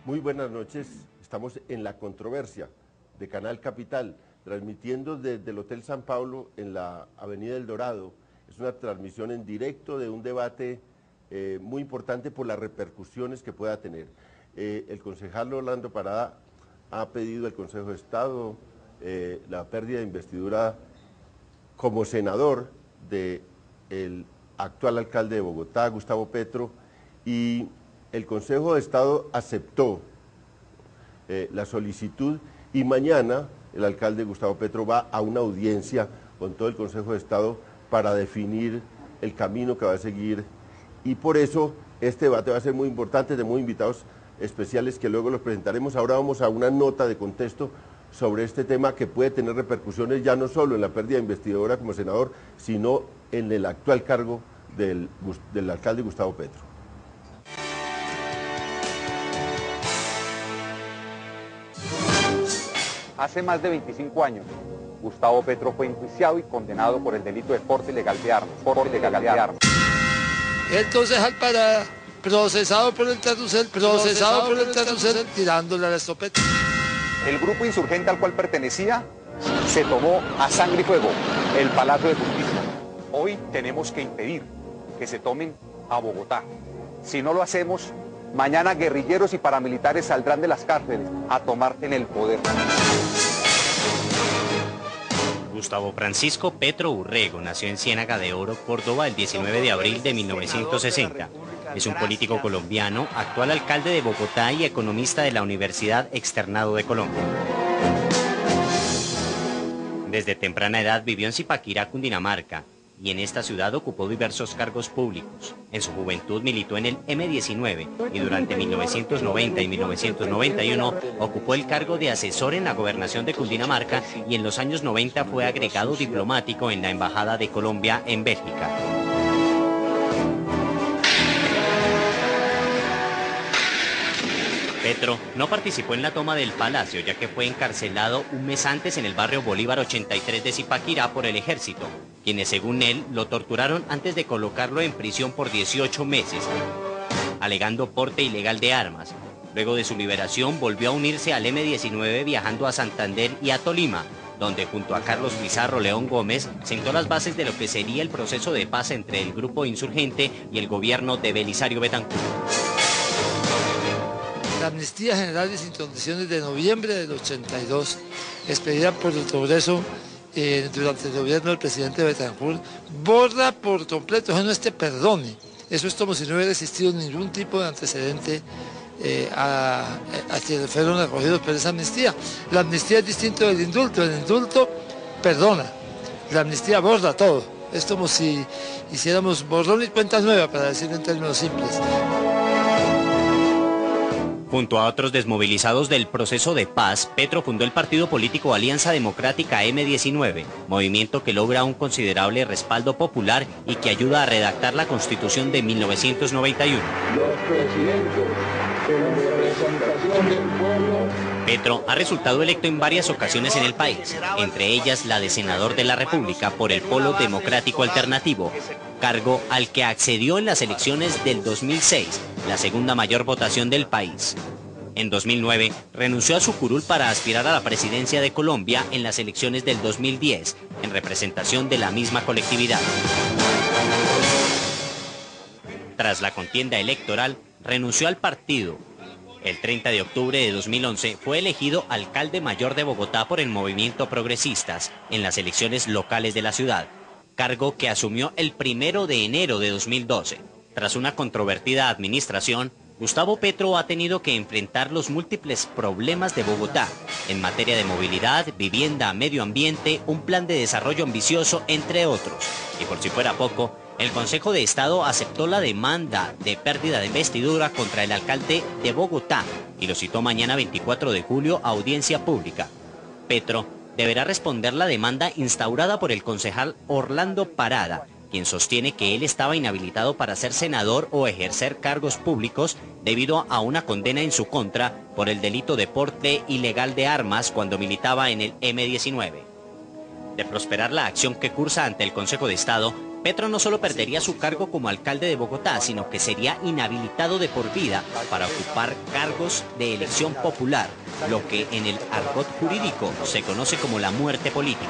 Muy buenas noches, estamos en La Controversia de Canal Capital, transmitiendo desde el Hotel San Pablo en la Avenida El Dorado. Es una transmisión en directo de un debate muy importante por las repercusiones que pueda tener. El concejal Orlando Parada ha pedido al Consejo de Estado la pérdida de investidura como senador del actual alcalde de Bogotá, Gustavo Petro, y el Consejo de Estado aceptó la solicitud y mañana el alcalde Gustavo Petro va a una audiencia con todo el Consejo de Estado para definir el camino que va a seguir, y por eso este debate va a ser muy importante. Tenemos invitados especiales que luego los presentaremos. Ahora vamos a una nota de contexto sobre este tema que puede tener repercusiones ya no solo en la pérdida de investidura como senador, sino en el actual cargo del alcalde Gustavo Petro. Hace más de 25 años, Gustavo Petro fue enjuiciado y condenado por el delito de porte ilegal de armas. El concejal Parada, procesado por el carrusel, tirándole a la escopeta. El grupo insurgente al cual pertenecía se tomó a sangre y fuego el Palacio de Justicia. Hoy tenemos que impedir que se tomen a Bogotá. Si no lo hacemos, mañana guerrilleros y paramilitares saldrán de las cárceles a tomar en el poder. Gustavo Francisco Petro Urrego nació en Ciénaga de Oro, Córdoba, el 19 de abril de 1960. Es un político colombiano, actual alcalde de Bogotá y economista de la Universidad Externado de Colombia. Desde temprana edad vivió en Zipaquirá, Cundinamarca, y en esta ciudad ocupó diversos cargos públicos. En su juventud militó en el M19 y durante 1990 y 1991 ocupó el cargo de asesor en la gobernación de Cundinamarca, y en los años 90 fue agregado diplomático en la Embajada de Colombia en Bélgica. Petro no participó en la toma del Palacio, ya que fue encarcelado un mes antes en el barrio Bolívar 83 de Zipaquirá por el ejército, quienes según él lo torturaron antes de colocarlo en prisión por 18 meses, alegando porte ilegal de armas. Luego de su liberación volvió a unirse al M19 viajando a Santander y a Tolima, donde junto a Carlos Pizarro León Gómez sentó las bases de lo que sería el proceso de paz entre el grupo insurgente y el gobierno de Belisario Betancur. La amnistía general y sin condiciones de noviembre del 82, expedida por el Congreso durante el gobierno del presidente Betancur, borra por completo, eso no es que perdone, eso es como si no hubiera existido ningún tipo de antecedente a quienes fueron acogidos por esa amnistía. La amnistía es distinto del indulto, el indulto perdona, la amnistía borra todo, es como si hiciéramos borrón y cuenta nueva, para decirlo en términos simples. Junto a otros desmovilizados del proceso de paz, Petro fundó el partido político Alianza Democrática M19, movimiento que logra un considerable respaldo popular y que ayuda a redactar la Constitución de 1991. Petro ha resultado electo en varias ocasiones en el país, entre ellas la de senador de la República por el Polo Democrático Alternativo, cargo al que accedió en las elecciones del 2006, la segunda mayor votación del país. En 2009 renunció a su curul para aspirar a la presidencia de Colombia en las elecciones del 2010, en representación de la misma colectividad. Tras la contienda electoral, renunció al partido. El 30 de octubre de 2011 fue elegido alcalde mayor de Bogotá por el Movimiento Progresistas en las elecciones locales de la ciudad, cargo que asumió el 1 de enero de 2012. Tras una controvertida administración, Gustavo Petro ha tenido que enfrentar los múltiples problemas de Bogotá en materia de movilidad, vivienda, medio ambiente, un plan de desarrollo ambicioso, entre otros. Y por si fuera poco, el Consejo de Estado aceptó la demanda de pérdida de investidura contra el alcalde de Bogotá y lo citó mañana 24 de julio a audiencia pública. Petro deberá responder la demanda instaurada por el concejal Orlando Parada, quien sostiene que él estaba inhabilitado para ser senador o ejercer cargos públicos debido a una condena en su contra por el delito de porte ilegal de armas cuando militaba en el M19. De prosperar la acción que cursa ante el Consejo de Estado, Petro no solo perdería su cargo como alcalde de Bogotá, sino que sería inhabilitado de por vida para ocupar cargos de elección popular, lo que en el argot jurídico se conoce como la muerte política.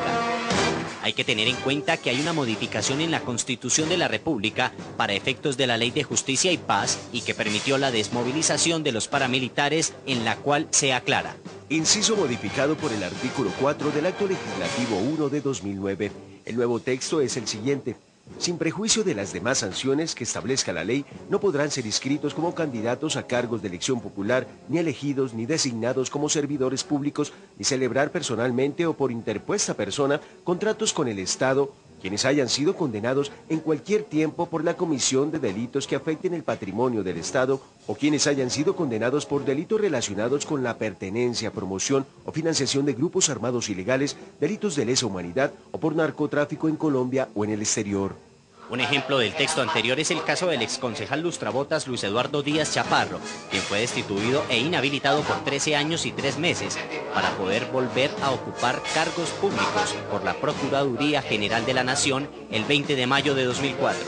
Hay que tener en cuenta que hay una modificación en la Constitución de la República para efectos de la Ley de Justicia y Paz y que permitió la desmovilización de los paramilitares, en la cual se aclara. Inciso modificado por el artículo 4 del Acto Legislativo 1 de 2009. El nuevo texto es el siguiente. Sin prejuicio de las demás sanciones que establezca la ley, no podrán ser inscritos como candidatos a cargos de elección popular, ni elegidos ni designados como servidores públicos, ni celebrar personalmente o por interpuesta persona contratos con el Estado, quienes hayan sido condenados en cualquier tiempo por la comisión de delitos que afecten el patrimonio del Estado o quienes hayan sido condenados por delitos relacionados con la pertenencia, promoción o financiación de grupos armados ilegales, delitos de lesa humanidad o por narcotráfico en Colombia o en el exterior. Un ejemplo del texto anterior es el caso del exconcejal lustrabotas Luis Eduardo Díaz Chaparro, quien fue destituido e inhabilitado por 13 años y 3 meses para poder volver a ocupar cargos públicos por la Procuraduría General de la Nación el 20 de mayo de 2004.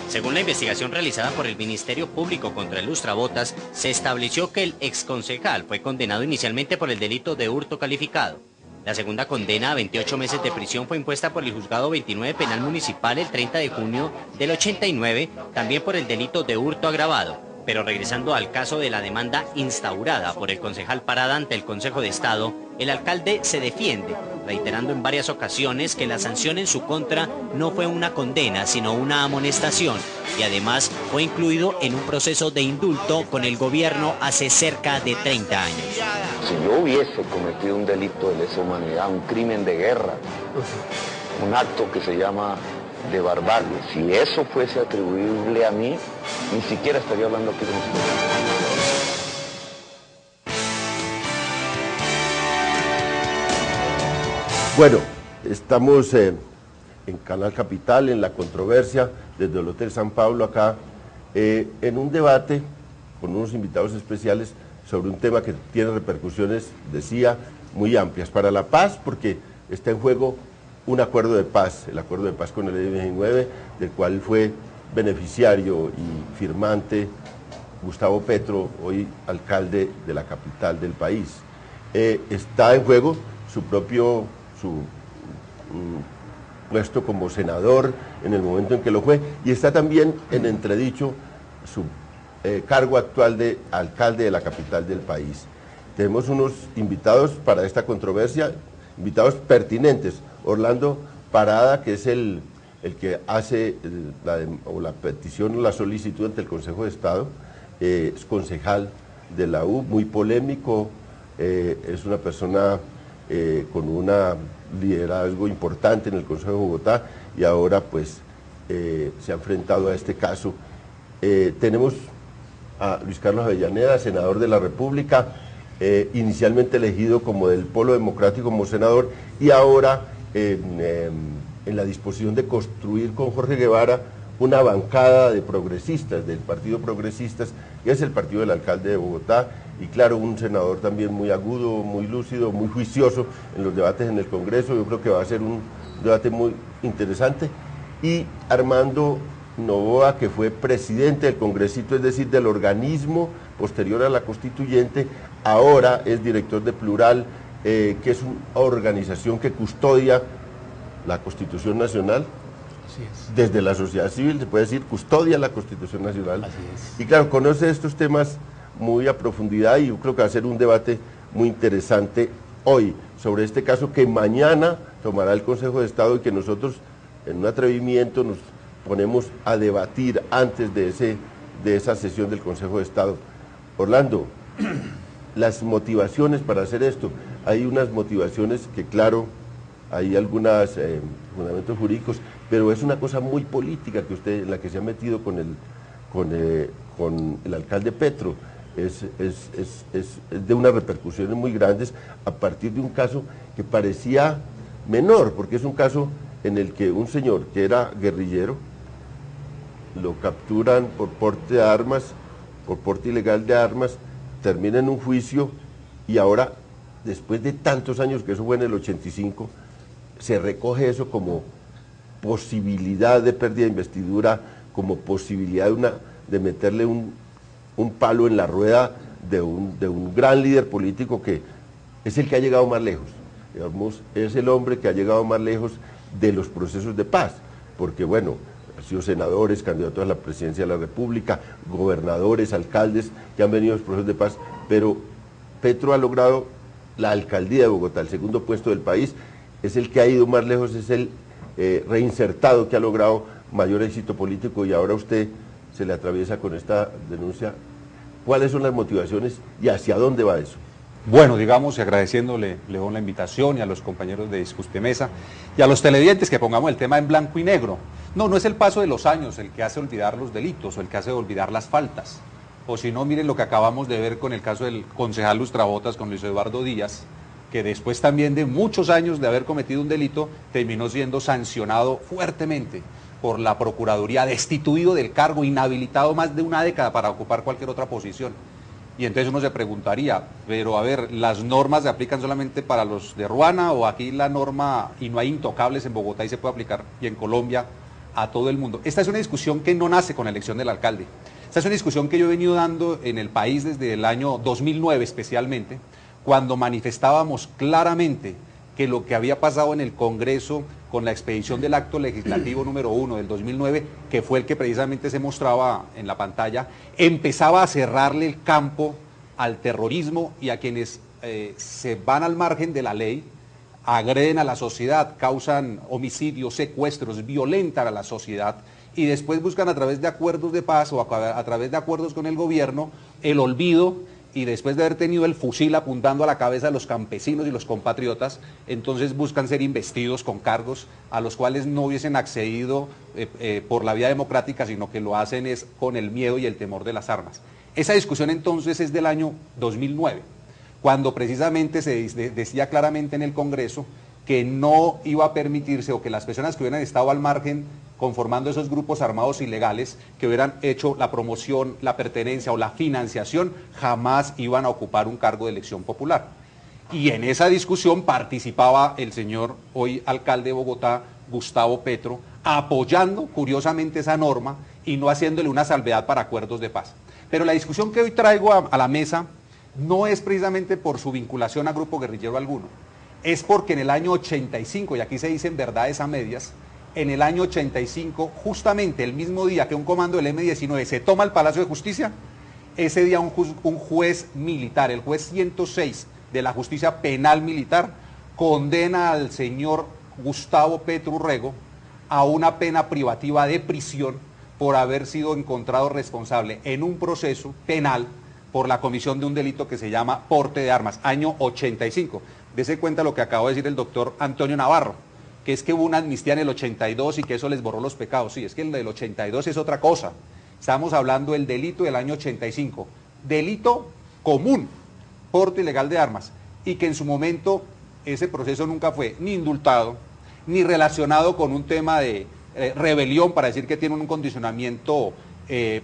Según la investigación realizada por el Ministerio Público contra el lustrabotas, se estableció que el exconcejal fue condenado inicialmente por el delito de hurto calificado. La segunda condena a 28 meses de prisión fue impuesta por el Juzgado 29 Penal Municipal el 30 de junio del 89, también por el delito de hurto agravado. Pero regresando al caso de la demanda instaurada por el concejal Parada ante el Consejo de Estado, el alcalde se defiende, reiterando en varias ocasiones que la sanción en su contra no fue una condena, sino una amonestación, y además fue incluido en un proceso de indulto con el gobierno hace cerca de 30 años. Si yo hubiese cometido un delito de lesa humanidad, un crimen de guerra, un acto que se llama de barbarie, si eso fuese atribuible a mí, ni siquiera estaría hablando aquí con ustedes. Bueno, estamos en Canal Capital, en la controversia, desde el Hotel San Pablo acá, en un debate con unos invitados especiales sobre un tema que tiene repercusiones, decía, muy amplias. Para la paz, porque está en juego un acuerdo de paz, el acuerdo de paz con el M19, del cual fue beneficiario y firmante Gustavo Petro, hoy alcalde de la capital del país. Está en juego su puesto como senador en el momento en que lo fue, y está también en entredicho su cargo actual de alcalde de la capital del país. Tenemos unos invitados para esta controversia, invitados pertinentes. Orlando Parada, que es el que hace la petición o la solicitud ante el Consejo de Estado, es concejal de la U, muy polémico, es una persona con un liderazgo importante en el Consejo de Bogotá y ahora pues se ha enfrentado a este caso. Tenemos a Luis Carlos Avellaneda, senador de la República, inicialmente elegido como del Polo Democrático como senador y ahora en la disposición de construir con Jorge Guevara una bancada de progresistas, del Partido Progresistas, que es el partido del alcalde de Bogotá, y claro, un senador también muy agudo, muy lúcido, muy juicioso en los debates en el Congreso. Yo creo que va a ser un debate muy interesante. Y Armando Novoa, que fue presidente del Congresito, es decir, del organismo posterior a la constituyente, ahora es director de Plural, que es una organización que custodia la Constitución Nacional. Así es. Desde la sociedad civil, se puede decir, custodia la Constitución Nacional. Así es. Y claro, conoce estos temas muy a profundidad y yo creo que va a ser un debate muy interesante hoy sobre este caso que mañana tomará el Consejo de Estado y que nosotros en un atrevimiento nos ponemos a debatir antes de esa sesión del Consejo de Estado. Orlando, las motivaciones para hacer esto, hay unas motivaciones que claro, hay algunos fundamentos jurídicos, pero es una cosa muy política que usted, en la que se ha metido con el alcalde Petro. Es de unas repercusiones muy grandes a partir de un caso que parecía menor, porque es un caso en el que un señor que era guerrillero, lo capturan por porte de armas, por porte ilegal de armas, termina en un juicio y ahora, después de tantos años, que eso fue en el 85, se recoge eso como posibilidad de pérdida de investidura, como posibilidad de meterle un palo en la rueda de un gran líder político que es el que ha llegado más lejos, digamos, es el hombre que ha llegado más lejos de los procesos de paz, porque bueno, han sido senadores, candidatos a la presidencia de la República, gobernadores, alcaldes que han venido a los procesos de paz, pero Petro ha logrado la alcaldía de Bogotá, el segundo puesto del país, es el que ha ido más lejos, es el reinsertado que ha logrado mayor éxito político y ahora usted se le atraviesa con esta denuncia. ¿Cuáles son las motivaciones y hacia dónde va eso? Bueno, digamos, y agradeciéndole, León, la invitación y a los compañeros de Discute Mesa y a los televidentes que pongamos el tema en blanco y negro. No es el paso de los años el que hace olvidar los delitos o el que hace olvidar las faltas. O si no, miren lo que acabamos de ver con el caso del concejal Lustrabotas con Luis Eduardo Díaz, que después también de muchos años de haber cometido un delito, terminó siendo sancionado fuertemente por la Procuraduría, destituido del cargo, inhabilitado más de una década para ocupar cualquier otra posición. Y entonces uno se preguntaría, pero a ver, ¿las normas se aplican solamente para los de Ruana o aquí la norma, y no hay intocables en Bogotá y se puede aplicar, y en Colombia, a todo el mundo? Esta es una discusión que no nace con la elección del alcalde. Esta es una discusión que yo he venido dando en el país desde el año 2009 especialmente, cuando manifestábamos claramente que lo que había pasado en el Congreso con la expedición del acto legislativo número 1 del 2009, que fue el que precisamente se mostraba en la pantalla, empezaba a cerrarle el campo al terrorismo y a quienes se van al margen de la ley, agreden a la sociedad, causan homicidios, secuestros, violentan a la sociedad y después buscan a través de acuerdos de paz o a través de acuerdos con el gobierno el olvido, y después de haber tenido el fusil apuntando a la cabeza de los campesinos y los compatriotas, entonces buscan ser investidos con cargos a los cuales no hubiesen accedido por la vía democrática, sino que lo hacen es con el miedo y el temor de las armas. Esa discusión entonces es del año 2009, cuando precisamente se decía claramente en el Congreso que no iba a permitirse o que las personas que hubieran estado al margen conformando esos grupos armados ilegales que hubieran hecho la promoción, la pertenencia o la financiación, jamás iban a ocupar un cargo de elección popular. Y en esa discusión participaba el señor hoy alcalde de Bogotá, Gustavo Petro, apoyando curiosamente esa norma y no haciéndole una salvedad para acuerdos de paz. Pero la discusión que hoy traigo a la mesa no es precisamente por su vinculación a grupo guerrillero alguno, es porque en el año 85, y aquí se dicen verdades a medias, en el año 85, justamente el mismo día que un comando del M-19 se toma el Palacio de Justicia, ese día un juez militar, el juez 106 de la Justicia Penal Militar, condena al señor Gustavo Petro Urrego a una pena privativa de prisión por haber sido encontrado responsable en un proceso penal por la comisión de un delito que se llama porte de armas, año 85. Dese cuenta lo que acabó de decir el doctor Antonio Navarro, que es que hubo una amnistía en el 82 y que eso les borró los pecados. Sí, es que el del 82 es otra cosa. Estamos hablando del delito del año 85. Delito común, porte ilegal de armas, y que en su momento ese proceso nunca fue ni indultado, ni relacionado con un tema de rebelión para decir que tiene un condicionamiento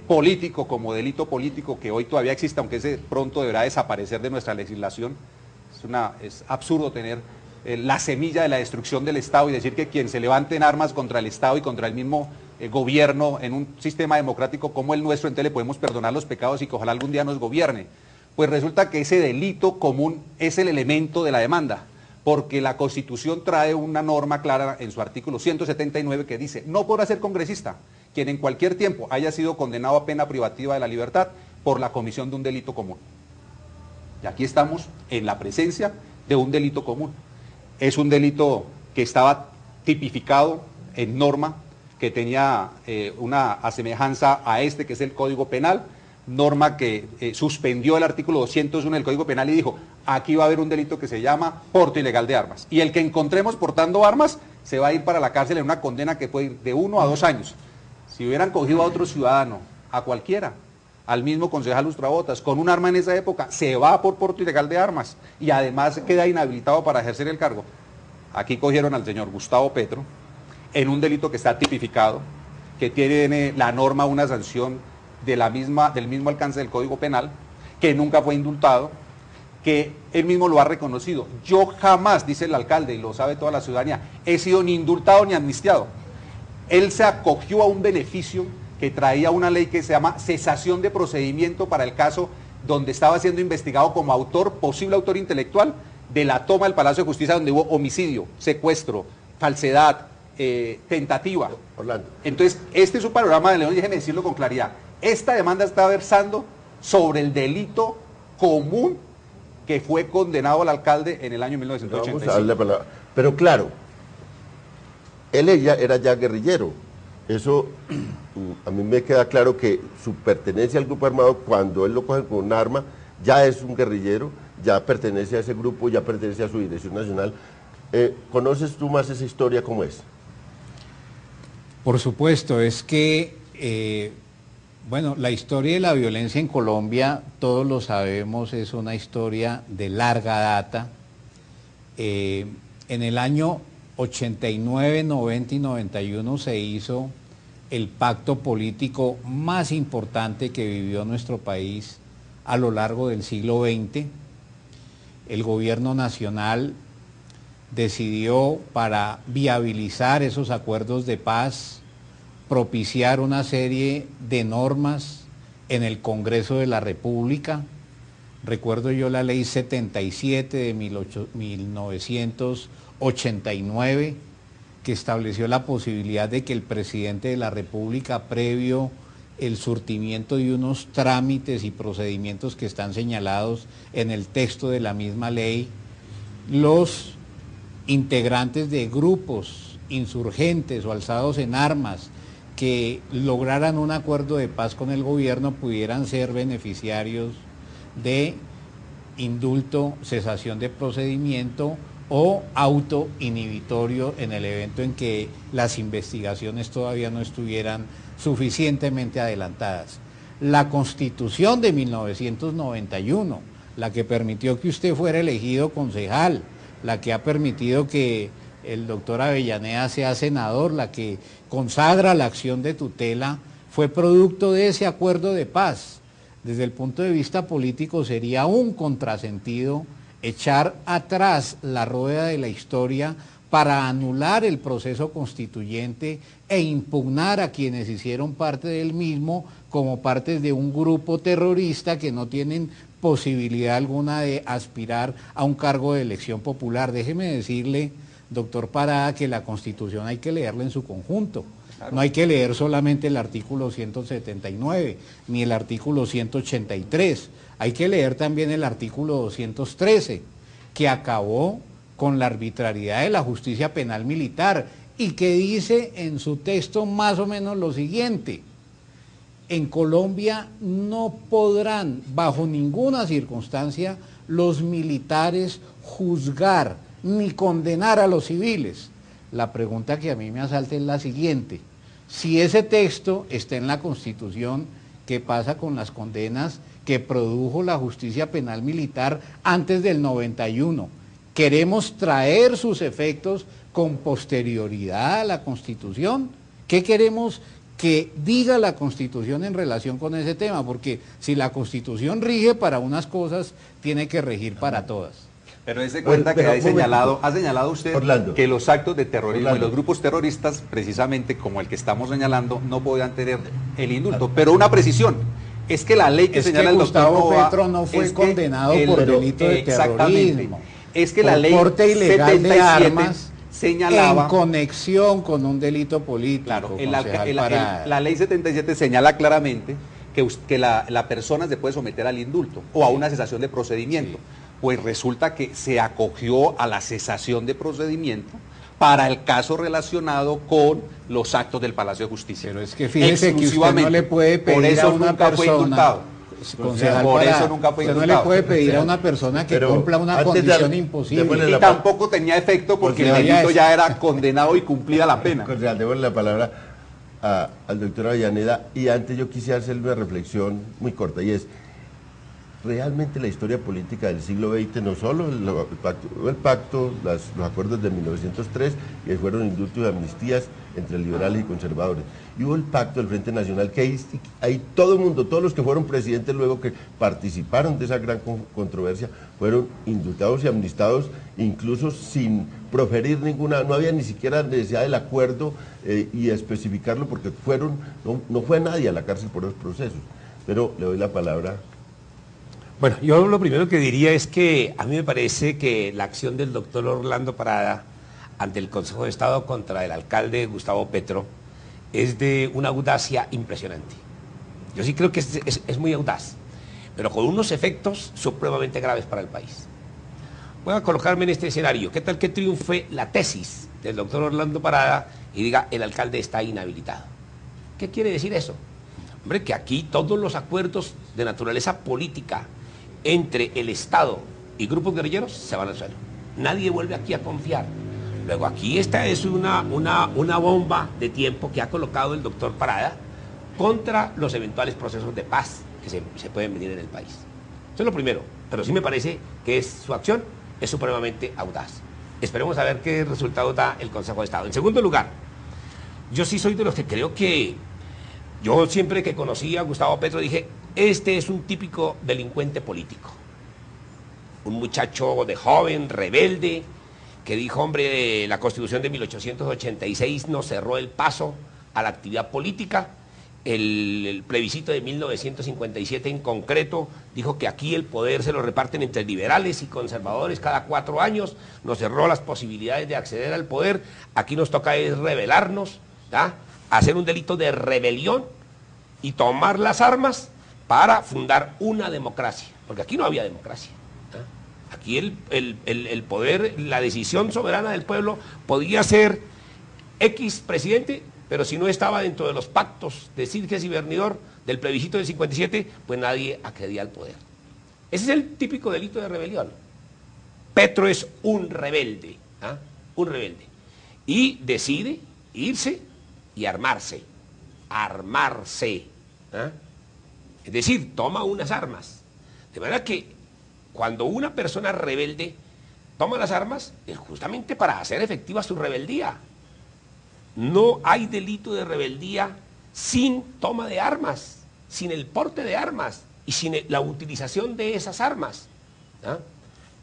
político como delito político que hoy todavía existe, aunque ese pronto deberá desaparecer de nuestra legislación. Es absurdo tener la semilla de la destrucción del Estado y decir que quien se levante en armas contra el Estado y contra el mismo gobierno en un sistema democrático como el nuestro, entonces le podemos perdonar los pecados y que ojalá algún día nos gobierne. Pues resulta que ese delito común es el elemento de la demanda, porque la Constitución trae una norma clara en su artículo 179 que dice: no podrá ser congresista quien en cualquier tiempo haya sido condenado a pena privativa de la libertad por la comisión de un delito común. Y aquí estamos en la presencia de un delito común. Es un delito que estaba tipificado en norma, que tenía una asemejanza a este, que es el Código Penal, norma que suspendió el artículo 201 del Código Penal y dijo: aquí va a haber un delito que se llama porte ilegal de armas. Y el que encontremos portando armas se va a ir para la cárcel en una condena que puede ir de 1 a 2 años. Si hubieran cogido a otro ciudadano, a cualquiera, al mismo concejal Lustrabotas, con un arma en esa época, se va por porte ilegal de armas y además queda inhabilitado para ejercer el cargo. Aquí cogieron al señor Gustavo Petro en un delito que está tipificado, que tiene la norma una sanción del mismo alcance del Código Penal, que nunca fue indultado, que él mismo lo ha reconocido. Yo jamás, dice el alcalde, y lo sabe toda la ciudadanía, he sido ni indultado ni amnistiado. Él se acogió a un beneficio que traía una ley que se llama cesación de procedimiento para el caso donde estaba siendo investigado como autor, posible autor intelectual, de la toma del Palacio de Justicia, donde hubo homicidio, secuestro, falsedad, tentativa. Orlando. Entonces, este es un panorama de León, y déjeme decirlo con claridad. Esta demanda está versando sobre el delito común que fue condenado al alcalde en el año 1985. Vamos a darle la palabra. Pero claro, ella era ya guerrillero. Eso, a mí me queda claro que su pertenencia al grupo armado, cuando él lo coge con un arma, ya es un guerrillero, ya pertenece a ese grupo, ya pertenece a su dirección nacional. ¿Conoces tú más esa historia cómo es? Por supuesto, es que, bueno, la historia de la violencia en Colombia, todos lo sabemos, es una historia de larga data. En el año 89, 90 y 91 se hizo el pacto político más importante que vivió nuestro país a lo largo del siglo XX. El gobierno nacional decidió, para viabilizar esos acuerdos de paz, propiciar una serie de normas en el Congreso de la República. Recuerdo yo la ley 77 de 1989, que estableció la posibilidad de que el presidente de la República, previo el surtimiento de unos trámites y procedimientos que están señalados en el texto de la misma ley, los integrantes de grupos insurgentes o alzados en armas que lograran un acuerdo de paz con el gobierno pudieran ser beneficiarios de indulto, cesación de procedimiento o auto inhibitorio en el evento en que las investigaciones todavía no estuvieran suficientemente adelantadas. La Constitución de 1991, la que permitió que usted fuera elegido concejal, la que ha permitido que el doctor Avellaneda sea senador, la que consagra la acción de tutela, fue producto de ese acuerdo de paz. Desde el punto de vista político sería un contrasentido echar atrás la rueda de la historia para anular el proceso constituyente e impugnar a quienes hicieron parte del mismo como parte de un grupo terrorista que no tienen posibilidad alguna de aspirar a un cargo de elección popular. Déjeme decirle, doctor Parada, que la Constitución hay que leerla en su conjunto. No hay que leer solamente el artículo 179, ni el artículo 183. Hay que leer también el artículo 213, que acabó con la arbitrariedad de la justicia penal militar y que dice en su texto más o menos lo siguiente: en Colombia no podrán bajo ninguna circunstancia los militares juzgar ni condenar a los civiles. La pregunta que a mí me asalta es la siguiente: si ese texto está en la Constitución, ¿qué pasa con las condenas que produjo la justicia penal militar antes del 91? ¿Queremos traer sus efectos con posterioridad a la Constitución? ¿Qué queremos que diga la Constitución en relación con ese tema? Porque si la Constitución rige para unas cosas, tiene que regir para todas. Pero dése cuenta que ha señalado usted, Orlando, que los actos de terrorismo Orlando, y los grupos terroristas, precisamente como el que estamos señalando, no podían tener el indulto. Pero una precisión, es que la ley que señala el doctor Gustavo Novoa, Petro no fue es que condenado por delito de terrorismo. Es que la ley porte ilegal 77 de armas señalaba, en conexión con un delito político. claro, concejal la ley 77 señala claramente que la persona se puede someter al indulto o a una cesación de procedimiento. Sí. Pues resulta que se acogió a la cesación de procedimiento para el caso relacionado con los actos del Palacio de Justicia. Pero es que fíjese que usted no le puede pedir a una persona, por eso nunca fue indultado. Usted no le puede pedir a una persona que cumpla una condición imposible. Y tampoco tenía efecto porque el delito ya era condenado y cumplida la pena. Concejal, démosle la palabra al doctor Avellaneda, y antes yo quisiera hacerle una reflexión muy corta, y es: realmente la historia política del siglo XX, no solo el pacto, los acuerdos de 1903, que fueron indultos y amnistías, entre liberales y conservadores. Y hubo el pacto del Frente Nacional, que ahí todo el mundo, todos los que fueron presidentes luego que participaron de esa gran controversia, fueron indultados y amnistados, incluso sin proferir ninguna, no había ni siquiera necesidad del acuerdo y especificarlo, porque no fue nadie a la cárcel por esos procesos. Pero le doy la palabra. Bueno, yo lo primero que diría es que a mí me parece que la acción del doctor Orlando Parada ante el Consejo de Estado contra el alcalde Gustavo Petro es de una audacia impresionante. Yo sí creo que es muy audaz, pero con unos efectos supremamente graves para el país. Voy a colocarme en este escenario. ¿Qué tal que triunfe la tesis del doctor Orlando Parada y diga el alcalde está inhabilitado? ¿Qué quiere decir eso? Hombre, que aquí todos los acuerdos de naturaleza política entre el Estado y grupos guerrilleros se van al suelo. Nadie vuelve aquí a confiar. Luego aquí esta es una bomba de tiempo que ha colocado el doctor Parada contra los eventuales procesos de paz que se pueden venir en el país. Eso es lo primero, pero sí me parece que su acción es supremamente audaz. Esperemos a ver qué resultado da el Consejo de Estado. En segundo lugar, yo sí soy de los que creo que, yo siempre que conocí a Gustavo Petro dije, este es un típico delincuente político. Un muchacho de joven, rebelde, que dijo, hombre, la Constitución de 1886 nos cerró el paso a la actividad política. El plebiscito de 1957 en concreto dijo que aquí el poder se lo reparten entre liberales y conservadores cada 4 años, nos cerró las posibilidades de acceder al poder. Aquí nos toca es rebelarnos, ¿ya? Hacer un delito de rebelión y tomar las armas para fundar una democracia, porque aquí no había democracia. Aquí el poder, la decisión soberana del pueblo podía ser X presidente, pero si no estaba dentro de los pactos de Sitges y Bernidor del plebiscito del 57, pues nadie accedía al poder. Ese es el típico delito de rebelión. Petro es un rebelde, un rebelde, y decide irse y armarse, es decir, toma unas armas, de manera que cuando una persona rebelde toma las armas es justamente para hacer efectiva su rebeldía. No hay delito de rebeldía sin toma de armas, sin el porte de armas y sin la utilización de esas armas.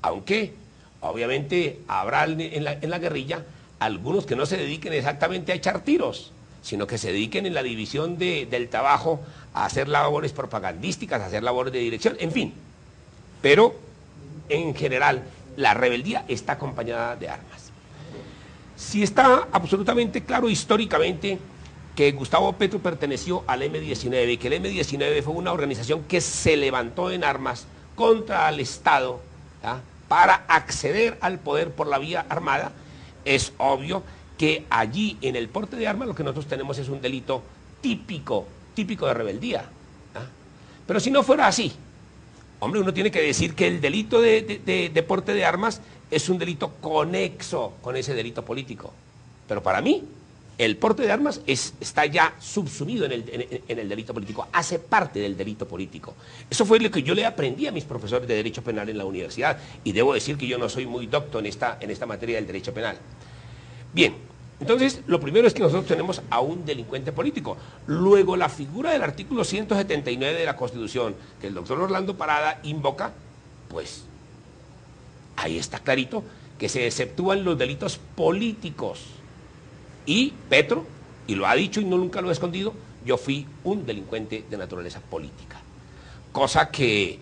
Aunque obviamente habrá en la guerrilla algunos que no se dediquen exactamente a echar tiros, sino que se dediquen en la división del trabajo a hacer labores propagandísticas, a hacer labores de dirección, en fin. Pero, en general, la rebeldía está acompañada de armas. Si está absolutamente claro históricamente que Gustavo Petro perteneció al M-19 y que el M-19 fue una organización que se levantó en armas contra el Estado, ¿ya?, para acceder al poder por la vía armada, es obvio que allí en el porte de armas lo que nosotros tenemos es un delito típico de rebeldía. Pero si no fuera así, hombre, uno tiene que decir que el delito de porte de armas es un delito conexo con ese delito político. Pero para mí, el porte de armas está ya subsumido en el delito político, hace parte del delito político. Eso fue lo que yo le aprendí a mis profesores de Derecho Penal en la universidad, y debo decir que yo no soy muy docto en esta materia del derecho penal. Bien, entonces lo primero es que nosotros tenemos a un delincuente político. Luego la figura del artículo 179 de la Constitución, que el doctor Orlando Parada invoca, pues ahí está clarito que se exceptúan los delitos políticos. Y Petro, y lo ha dicho y nunca lo ha escondido, yo fui un delincuente de naturaleza política. Cosa que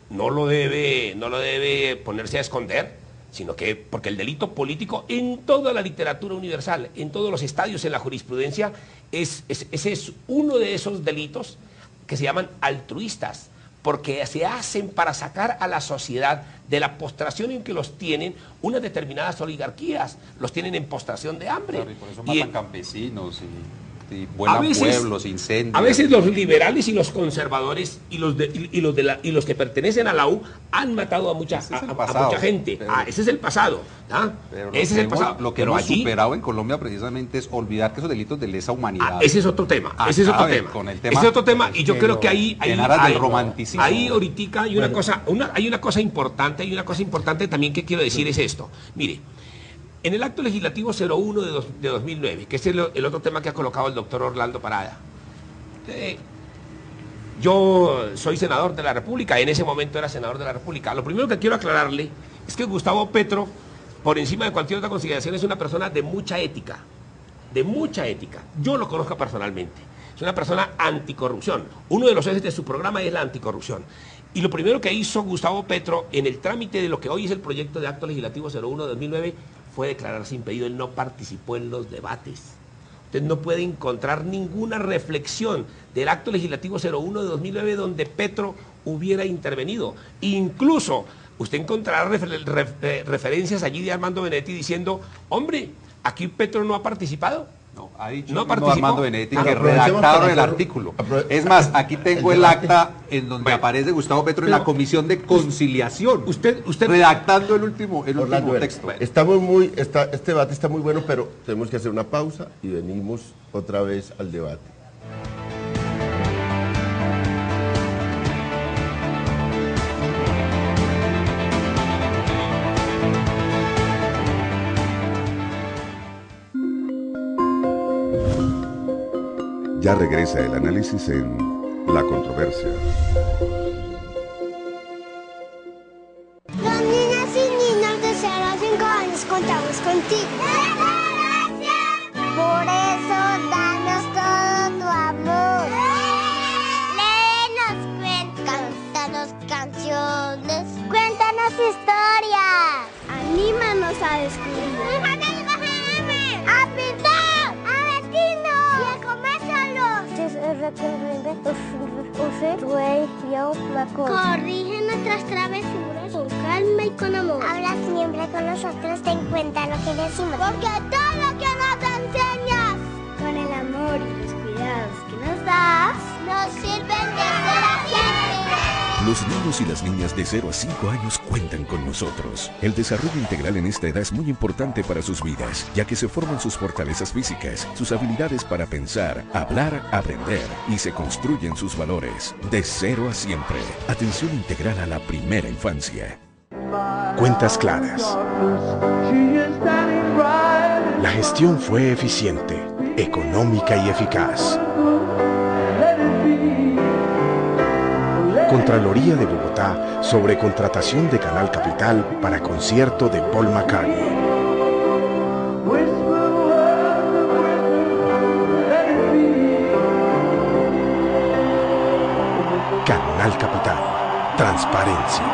no lo debe ponerse a esconder, sino que, porque el delito político en toda la literatura universal, en todos los estadios en la jurisprudencia, ese es uno de esos delitos que se llaman altruistas, porque se hacen para sacar a la sociedad de la postración en que los tienen unas determinadas oligarquías, los tienen en postración de hambre. Claro, y por eso matan campesinos y vuelan pueblos, incendios. A veces los liberales y los conservadores y los que pertenecen a la U han matado a mucha gente. Ese es el pasado. Ese es el pasado. Lo que hemos superado en Colombia precisamente es olvidar que esos delitos de lesa humanidad. Ese es otro tema. Ese es otro tema. Y yo creo que ahí en aras del romanticismo. Ahí ahorita hay una cosa importante, también que quiero decir es esto. Mire, En el acto legislativo 01 de 2009, que es el otro tema que ha colocado el doctor Orlando Parada, yo soy senador de la República, en ese momento era senador de la República. Lo primero que quiero aclararle es que Gustavo Petro, por encima de cualquier otra consideración, es una persona de mucha ética. De mucha ética. Yo lo conozco personalmente. Es una persona anticorrupción. Uno de los ejes de su programa es la anticorrupción. Y lo primero que hizo Gustavo Petro en el trámite de lo que hoy es el proyecto de acto legislativo 01 de 2009 fue declararse impedido. Él no participó en los debates. Usted no puede encontrar ninguna reflexión del acto legislativo 01 de 2009 donde Petro hubiera intervenido. Incluso usted encontrará referencias allí de Armando Benedetti diciendo, hombre, aquí Petro no ha participado. No, ha dicho no Armando Benedetti que redactaron el artículo. Es más, aquí tengo el acta en donde aparece Gustavo Petro en la Comisión de Conciliación. Usted redactando el último texto. Este debate está muy bueno, pero tenemos que hacer una pausa y venimos otra vez al debate. Ya regresa el análisis en La Controversia. Las niñas y niños de 0 a 5 años contamos contigo. Por eso danos todo tu amor. Léenos cuentos, cántanos canciones, cuéntanos historias. Anímanos a descubrir. ¡A pintar! ¡A vestirnos! ¡Y a comer solos! Corrige nuestras travesuras con calma y con amor. Habla siempre con nosotros, ten en cuenta lo que decimos. Porque todo lo que nos enseñas, con el amor y los cuidados que nos das, nos sirven de ser siempre. Los niños y las niñas de 0 a 5 años cuentan con nosotros. El desarrollo integral en esta edad es muy importante para sus vidas, ya que se forman sus fortalezas físicas, sus habilidades para pensar, hablar, aprender y se construyen sus valores. De 0 a siempre. Atención integral a la primera infancia. Cuentas claras. La gestión fue eficiente, económica y eficaz. Contraloría de Bogotá sobre contratación de Canal Capital para concierto de Paul McCartney. Canal Capital. Transparencia.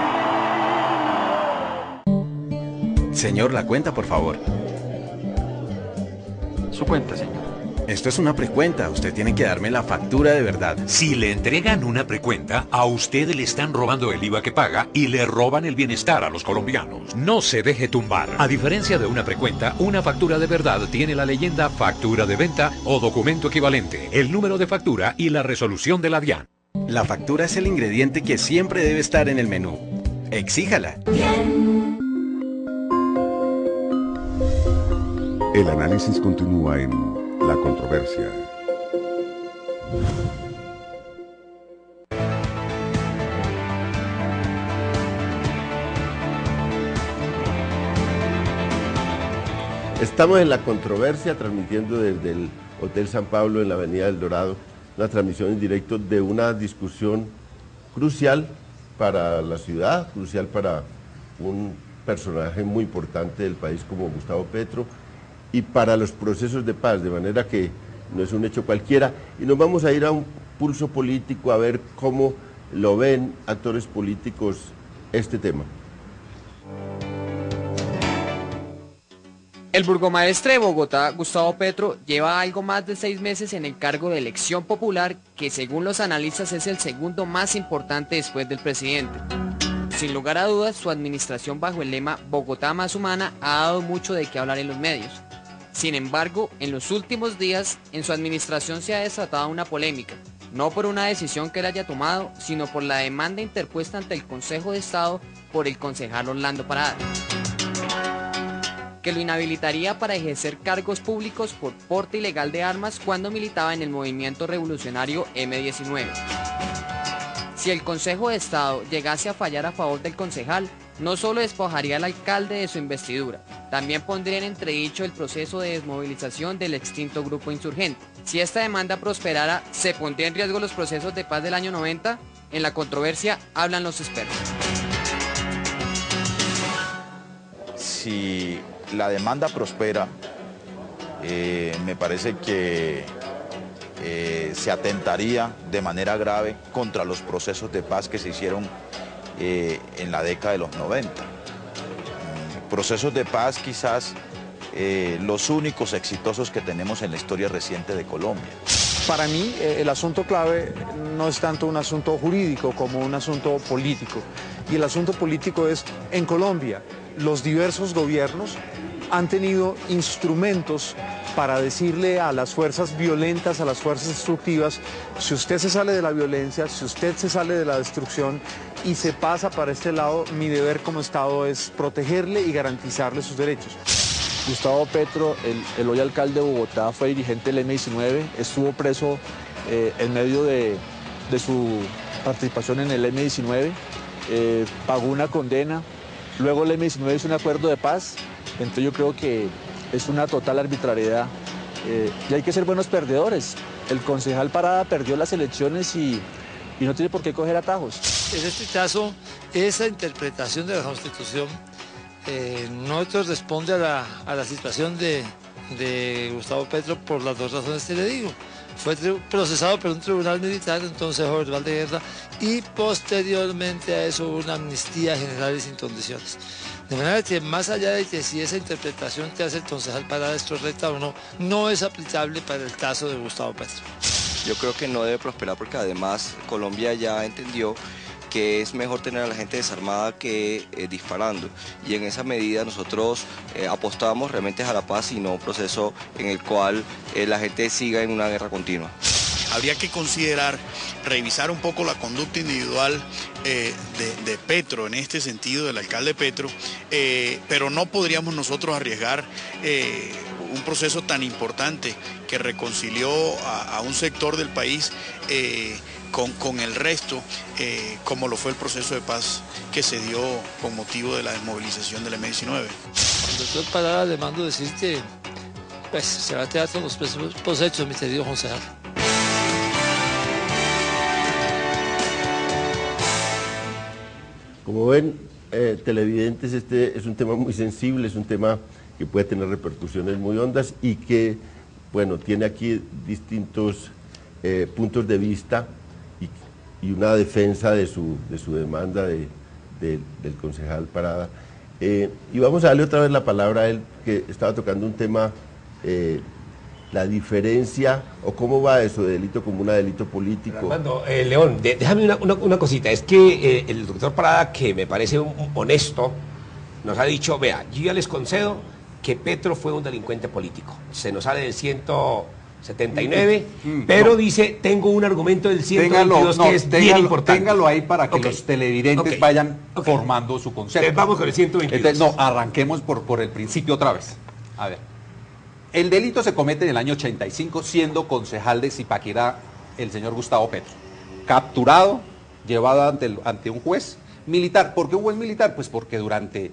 Señor, la cuenta, por favor. Su cuenta, señor. Esto es una precuenta, usted tiene que darme la factura de verdad. Si le entregan una precuenta, a usted le están robando el IVA que paga y le roban el bienestar a los colombianos. No se deje tumbar. A diferencia de una precuenta, una factura de verdad tiene la leyenda factura de venta o documento equivalente, el número de factura y la resolución de la DIAN. La factura es el ingrediente que siempre debe estar en el menú. Exíjala. El análisis continúa en La Controversia. Estamos en La Controversia, transmitiendo desde el Hotel San Pablo en la Avenida del Dorado, una transmisión en directo de una discusión crucial para la ciudad, crucial para un personaje muy importante del país como Gustavo Petro, y para los procesos de paz, de manera que no es un hecho cualquiera. Y nos vamos a ir a un pulso político a ver cómo lo ven actores políticos este tema. El burgomaestre de Bogotá, Gustavo Petro, lleva algo más de 6 meses en el cargo de elección popular, que según los analistas es el segundo más importante después del presidente. Sin lugar a dudas, su administración bajo el lema Bogotá más humana ha dado mucho de qué hablar en los medios. Sin embargo, en los últimos días, en su administración se ha desatado una polémica, no por una decisión que él haya tomado, sino por la demanda interpuesta ante el Consejo de Estado por el concejal Orlando Parada, que lo inhabilitaría para ejercer cargos públicos por porte ilegal de armas cuando militaba en el movimiento revolucionario M-19. Si el Consejo de Estado llegase a fallar a favor del concejal, no solo despojaría al alcalde de su investidura, También pondría en entredicho el proceso de desmovilización del extinto grupo insurgente. Si esta demanda prosperara, ¿se pondría en riesgo los procesos de paz del año 90? En la controversia hablan los expertos. Si la demanda prospera, me parece que se atentaría de manera grave contra los procesos de paz que se hicieron en la década de los 90. Procesos de paz quizás los únicos exitosos que tenemos en la historia reciente de Colombia. Para mí el asunto clave no es tanto un asunto jurídico como un asunto político. Y el asunto político es, en Colombia, los diversos gobiernos han tenido instrumentos para decirle a las fuerzas violentas, a las fuerzas destructivas, si usted se sale de la violencia, si usted se sale de la destrucción y se pasa para este lado, mi deber como Estado es protegerle y garantizarle sus derechos. Gustavo Petro, el hoy alcalde de Bogotá, fue dirigente del M-19, estuvo preso en medio de su participación en el M-19, pagó una condena, luego el M-19 hizo un acuerdo de paz, entonces yo creo que es una total arbitrariedad y hay que ser buenos perdedores. El concejal Parada perdió las elecciones y no tiene por qué coger atajos. En este caso, esa interpretación de la Constitución no responde a la situación de Gustavo Petro por las dos razones que le digo. Fue procesado por un tribunal militar, un consejo verbal de guerra, y posteriormente a eso hubo una amnistía general y sin condiciones. De manera que más allá de que si esa interpretación que hace el concejal Parada es correcta o no, no es aplicable para el caso de Gustavo Petro. Yo creo que no debe prosperar porque además Colombia ya entendió que es mejor tener a la gente desarmada que disparando. Y en esa medida nosotros apostamos realmente a la paz y no un proceso en el cual la gente siga en una guerra continua. Habría que considerar, revisar un poco la conducta individual de Petro, en este sentido, del alcalde Petro, pero no podríamos nosotros arriesgar un proceso tan importante que reconcilió a un sector del país con el resto, como lo fue el proceso de paz que se dio con motivo de la desmovilización del M-19. Al doctor Parada le mando decir que pues, se va a quedar con los presos hechos, mi querido concejal. Como ven, televidentes, este es un tema muy sensible, es un tema que puede tener repercusiones muy hondas y que, bueno, tiene aquí distintos puntos de vista y una defensa de su demanda del concejal Parada. Y vamos a darle otra vez la palabra a él, que estaba tocando un tema, la diferencia, o cómo va eso de delito común a delito político. Armando, León, déjame una cosita, es que el doctor Parada, que me parece honesto, nos ha dicho, vea, yo ya les concedo que Petro fue un delincuente político, se nos sale del 179, pero no. Dice, tengo un argumento del 122 que es bien importante. Téngalo ahí para que los televidentes vayan formando su concepto. Vamos con el 122. Entonces, no, arranquemos por el principio otra vez. A ver. El delito se comete en el año 85, siendo concejal de Zipaquirá el señor Gustavo Petro. Capturado, llevado ante un juez militar. ¿Por qué un juez militar? Pues porque durante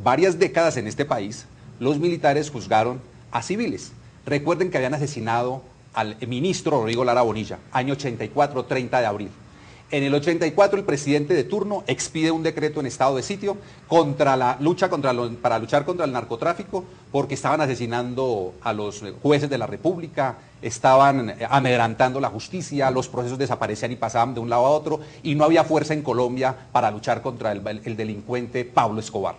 varias décadas en este país, los militares juzgaron a civiles. Recuerden que habían asesinado al ministro Rodrigo Lara Bonilla, año 84, 30 de abril. En el 84 el presidente de turno expide un decreto en estado de sitio para luchar contra el narcotráfico, porque estaban asesinando a los jueces de la República, estaban amedrantando la justicia, los procesos desaparecían y pasaban de un lado a otro, y no había fuerza en Colombia para luchar contra el delincuente Pablo Escobar.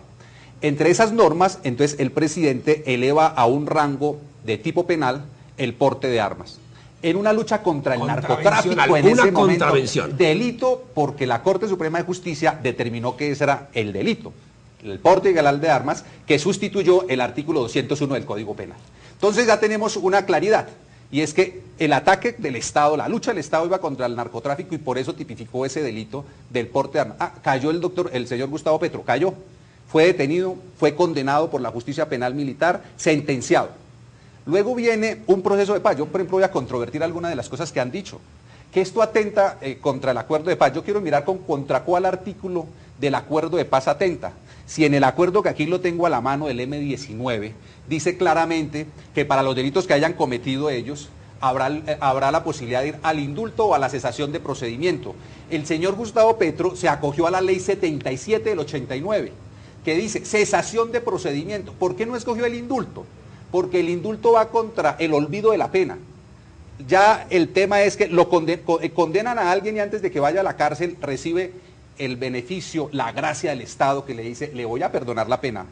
Entre esas normas, entonces el presidente eleva a un rango de tipo penal el porte de armas. En una lucha contra el narcotráfico, en ese momento, delito, porque la Corte Suprema de Justicia determinó que ese era el delito, el porte ilegal de armas, que sustituyó el artículo 201 del Código Penal. Entonces ya tenemos una claridad, y es que el ataque del Estado, la lucha del Estado iba contra el narcotráfico y por eso tipificó ese delito del porte de armas. Cayó el señor Gustavo Petro, cayó, fue detenido, fue condenado por la justicia penal militar, sentenciado. Luego viene un proceso de paz. Yo, por ejemplo, voy a controvertir algunas de las cosas que han dicho. Que esto atenta contra el acuerdo de paz. Yo quiero mirar contra cuál artículo del acuerdo de paz atenta. si en el acuerdo que aquí lo tengo a la mano del M19, dice claramente que para los delitos que hayan cometido ellos, habrá la posibilidad de ir al indulto o a la cesación de procedimiento. El señor Gustavo Petro se acogió a la ley 77 del 89, que dice cesación de procedimiento. ¿Por qué no escogió el indulto? Porque el indulto va contra el olvido de la pena. Ya el tema es que lo condenan a alguien y antes de que vaya a la cárcel recibe el beneficio, la gracia del Estado que le dice, le voy a perdonar la pena,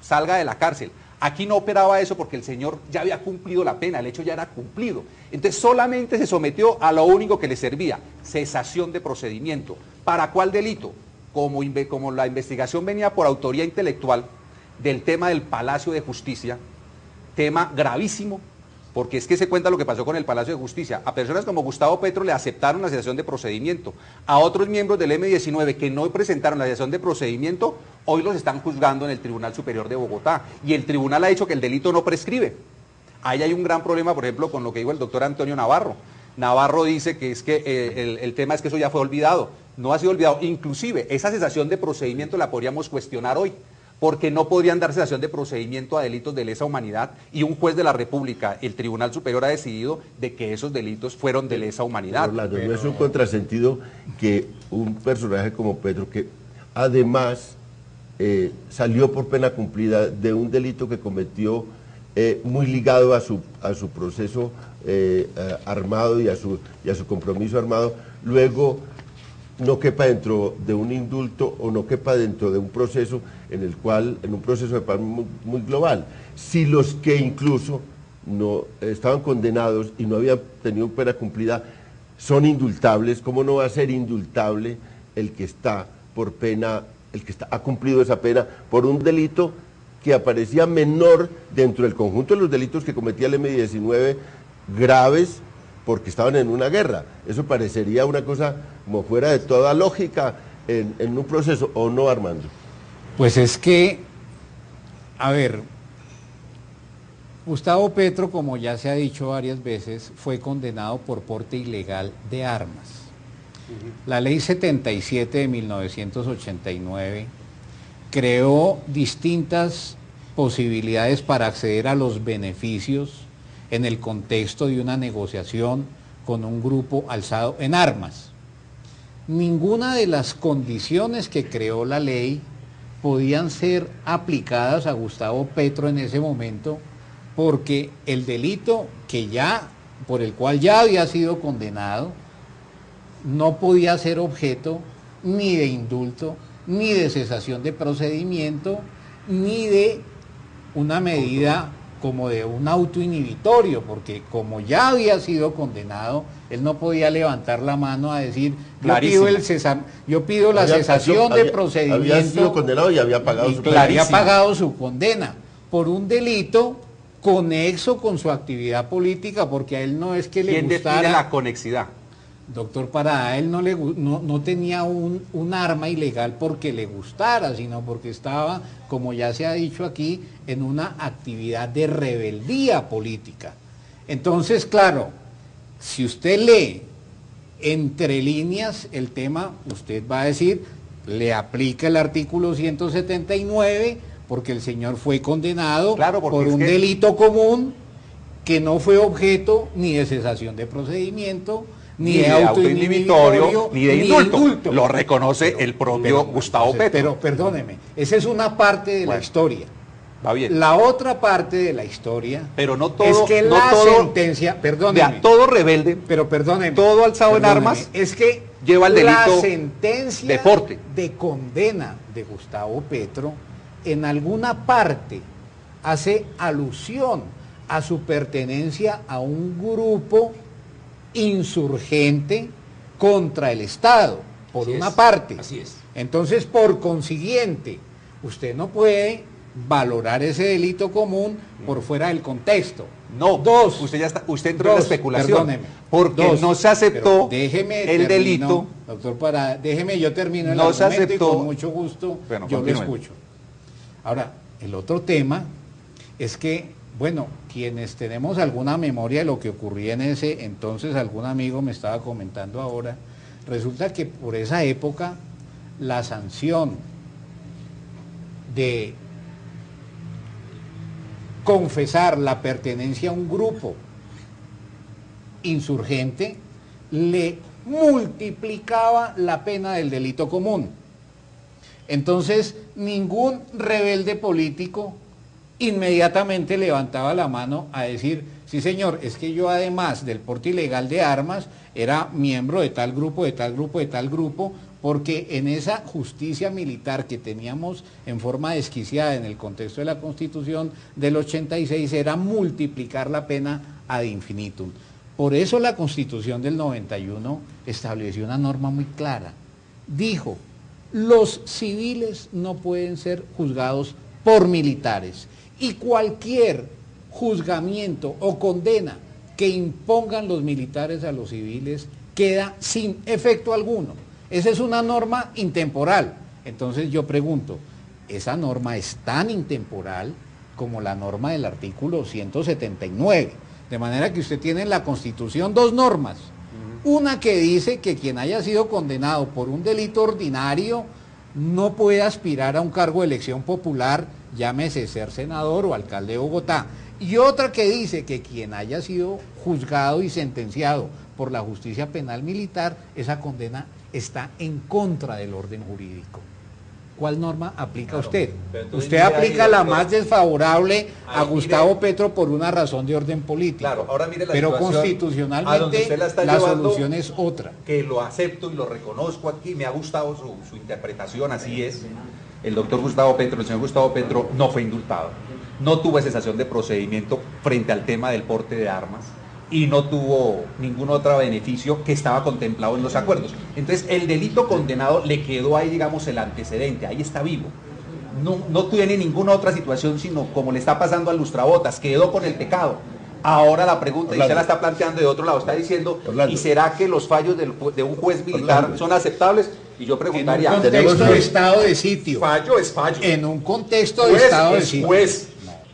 salga de la cárcel. Aquí no operaba eso porque el señor ya había cumplido la pena, el hecho ya era cumplido. Entonces solamente se sometió a lo único que le servía, cesación de procedimiento. ¿Para cuál delito? Como la investigación venía por autoría intelectual del tema del Palacio de Justicia, tema gravísimo, porque es que se cuenta lo que pasó con el Palacio de Justicia. A personas como Gustavo Petro le aceptaron la cesación de procedimiento. A otros miembros del M19 que no presentaron la cesación de procedimiento, hoy los están juzgando en el Tribunal Superior de Bogotá. Y el tribunal ha dicho que el delito no prescribe. Ahí hay un gran problema, por ejemplo, con lo que dijo el doctor Antonio Navarro. Navarro dice que es que el tema es que eso ya fue olvidado. No ha sido olvidado. Inclusive, esa cesación de procedimiento la podríamos cuestionar hoy, porque no podrían dar cesación de procedimiento a delitos de lesa humanidad y un juez de la República, el Tribunal Superior, ha decidido de que esos delitos fueron de lesa humanidad. Orlando, no es un contrasentido que un personaje como Petro, que además salió por pena cumplida de un delito que cometió muy ligado a su proceso armado y a su compromiso armado, luego no quepa dentro de un indulto o no quepa dentro de un proceso en un proceso de paz muy global. Si los que incluso no estaban condenados y no habían tenido pena cumplida son indultables, ¿cómo no va a ser indultable el que está por pena, ha cumplido esa pena por un delito que aparecía menor dentro del conjunto de los delitos que cometía el M19 graves porque estaban en una guerra? Eso parecería una cosa como fuera de toda lógica en un proceso, ¿o no, Armando? Pues es que, a ver, Gustavo Petro, como ya se ha dicho varias veces, fue condenado por porte ilegal de armas. La ley 77 de 1989 creó distintas posibilidades para acceder a los beneficios en el contexto de una negociación con un grupo alzado en armas. Ninguna de las condiciones que creó la ley podían ser aplicadas a Gustavo Petro en ese momento, porque el delito por el cual ya había sido condenado no podía ser objeto ni de indulto, ni de cesación de procedimiento, ni de una medida como de un auto inhibitorio, porque como ya había sido condenado, él no podía levantar la mano a decir, yo pido la cesación de procedimiento. Había sido condenado y había pagado su condena por un delito conexo con su actividad política, porque a él no es que le gustara. ¿Quién la conexidad? Doctor Parada, él no tenía un arma ilegal porque le gustara, sino porque estaba, como ya se ha dicho aquí, en una actividad de rebeldía política. Entonces, claro, si usted lee entre líneas el tema, usted va a decir, le aplica el artículo 179, porque el señor fue condenado por un delito común que no fue objeto ni de cesación de procedimiento, ni de auto inhibitorio, ni de indulto. Lo reconoce el propio Gustavo Petro. Pero perdóneme, esa es una parte de la historia. Va bien. La otra parte de la historia pero no todo, es que no la todo, sentencia, perdóneme, todo rebelde, pero perdóneme, todo alzado en armas, es que lleva el delito la sentencia de condena de Gustavo Petro en alguna parte hace alusión a su pertenencia a un grupo insurgente contra el Estado, por una parte. Así es. Entonces, por consiguiente, usted no puede valorar ese delito común por fuera del contexto. No, usted entró en la especulación. Perdóneme. Porque no se aceptó el delito. Doctor, déjeme, yo termino el no se argumento aceptó, y con mucho gusto yo le escucho. Ahora, el otro tema es que, bueno, quienes tenemos alguna memoria de lo que ocurría en ese entonces, algún amigo me estaba comentando ahora, resulta que por esa época la sanción de confesar la pertenencia a un grupo insurgente, le multiplicaba la pena del delito común. Entonces, ningún rebelde político inmediatamente levantaba la mano a decir, sí señor, es que yo además del porte ilegal de armas, era miembro de tal grupo, de tal grupo, de tal grupo, porque en esa justicia militar que teníamos en forma desquiciada en el contexto de la Constitución del 86 era multiplicar la pena ad infinitum. Por eso la Constitución del 91 estableció una norma muy clara. Dijo, los civiles no pueden ser juzgados por militares y cualquier juzgamiento o condena que impongan los militares a los civiles queda sin efecto alguno. Esa es una norma intemporal. Entonces yo pregunto, esa norma es tan intemporal como la norma del artículo 179. De manera que usted tiene en la Constitución dos normas. Una que dice que quien haya sido condenado por un delito ordinario no puede aspirar a un cargo de elección popular, llámese ser senador o alcalde de Bogotá. Y otra que dice que quien haya sido juzgado y sentenciado por la justicia penal militar, esa condena está en contra del orden jurídico. ¿Cuál norma aplica usted? Usted aplica la más desfavorable a Gustavo Petro por una razón de orden político. Claro, ahora mire la pero situación constitucionalmente la solución es otra. Que lo acepto y lo reconozco aquí, me ha gustado su interpretación, así es. El doctor Gustavo Petro, el señor Gustavo Petro no fue indultado, no tuvo cesación de procedimiento frente al tema del porte de armas y no tuvo ningún otro beneficio que estaba contemplado en los acuerdos. Entonces el delito condenado le quedó ahí, digamos, el antecedente, ahí está vivo. No tiene ninguna otra situación sino como le está pasando al lustrabotas, quedó con el pecado. Ahora la pregunta, y usted la está planteando de otro lado, está diciendo, ¿y será que los fallos de un juez militar son aceptables? Y yo preguntaría, en un contexto de estado de sitio. Fallo es fallo. En un contexto de estado de sitio. Juez.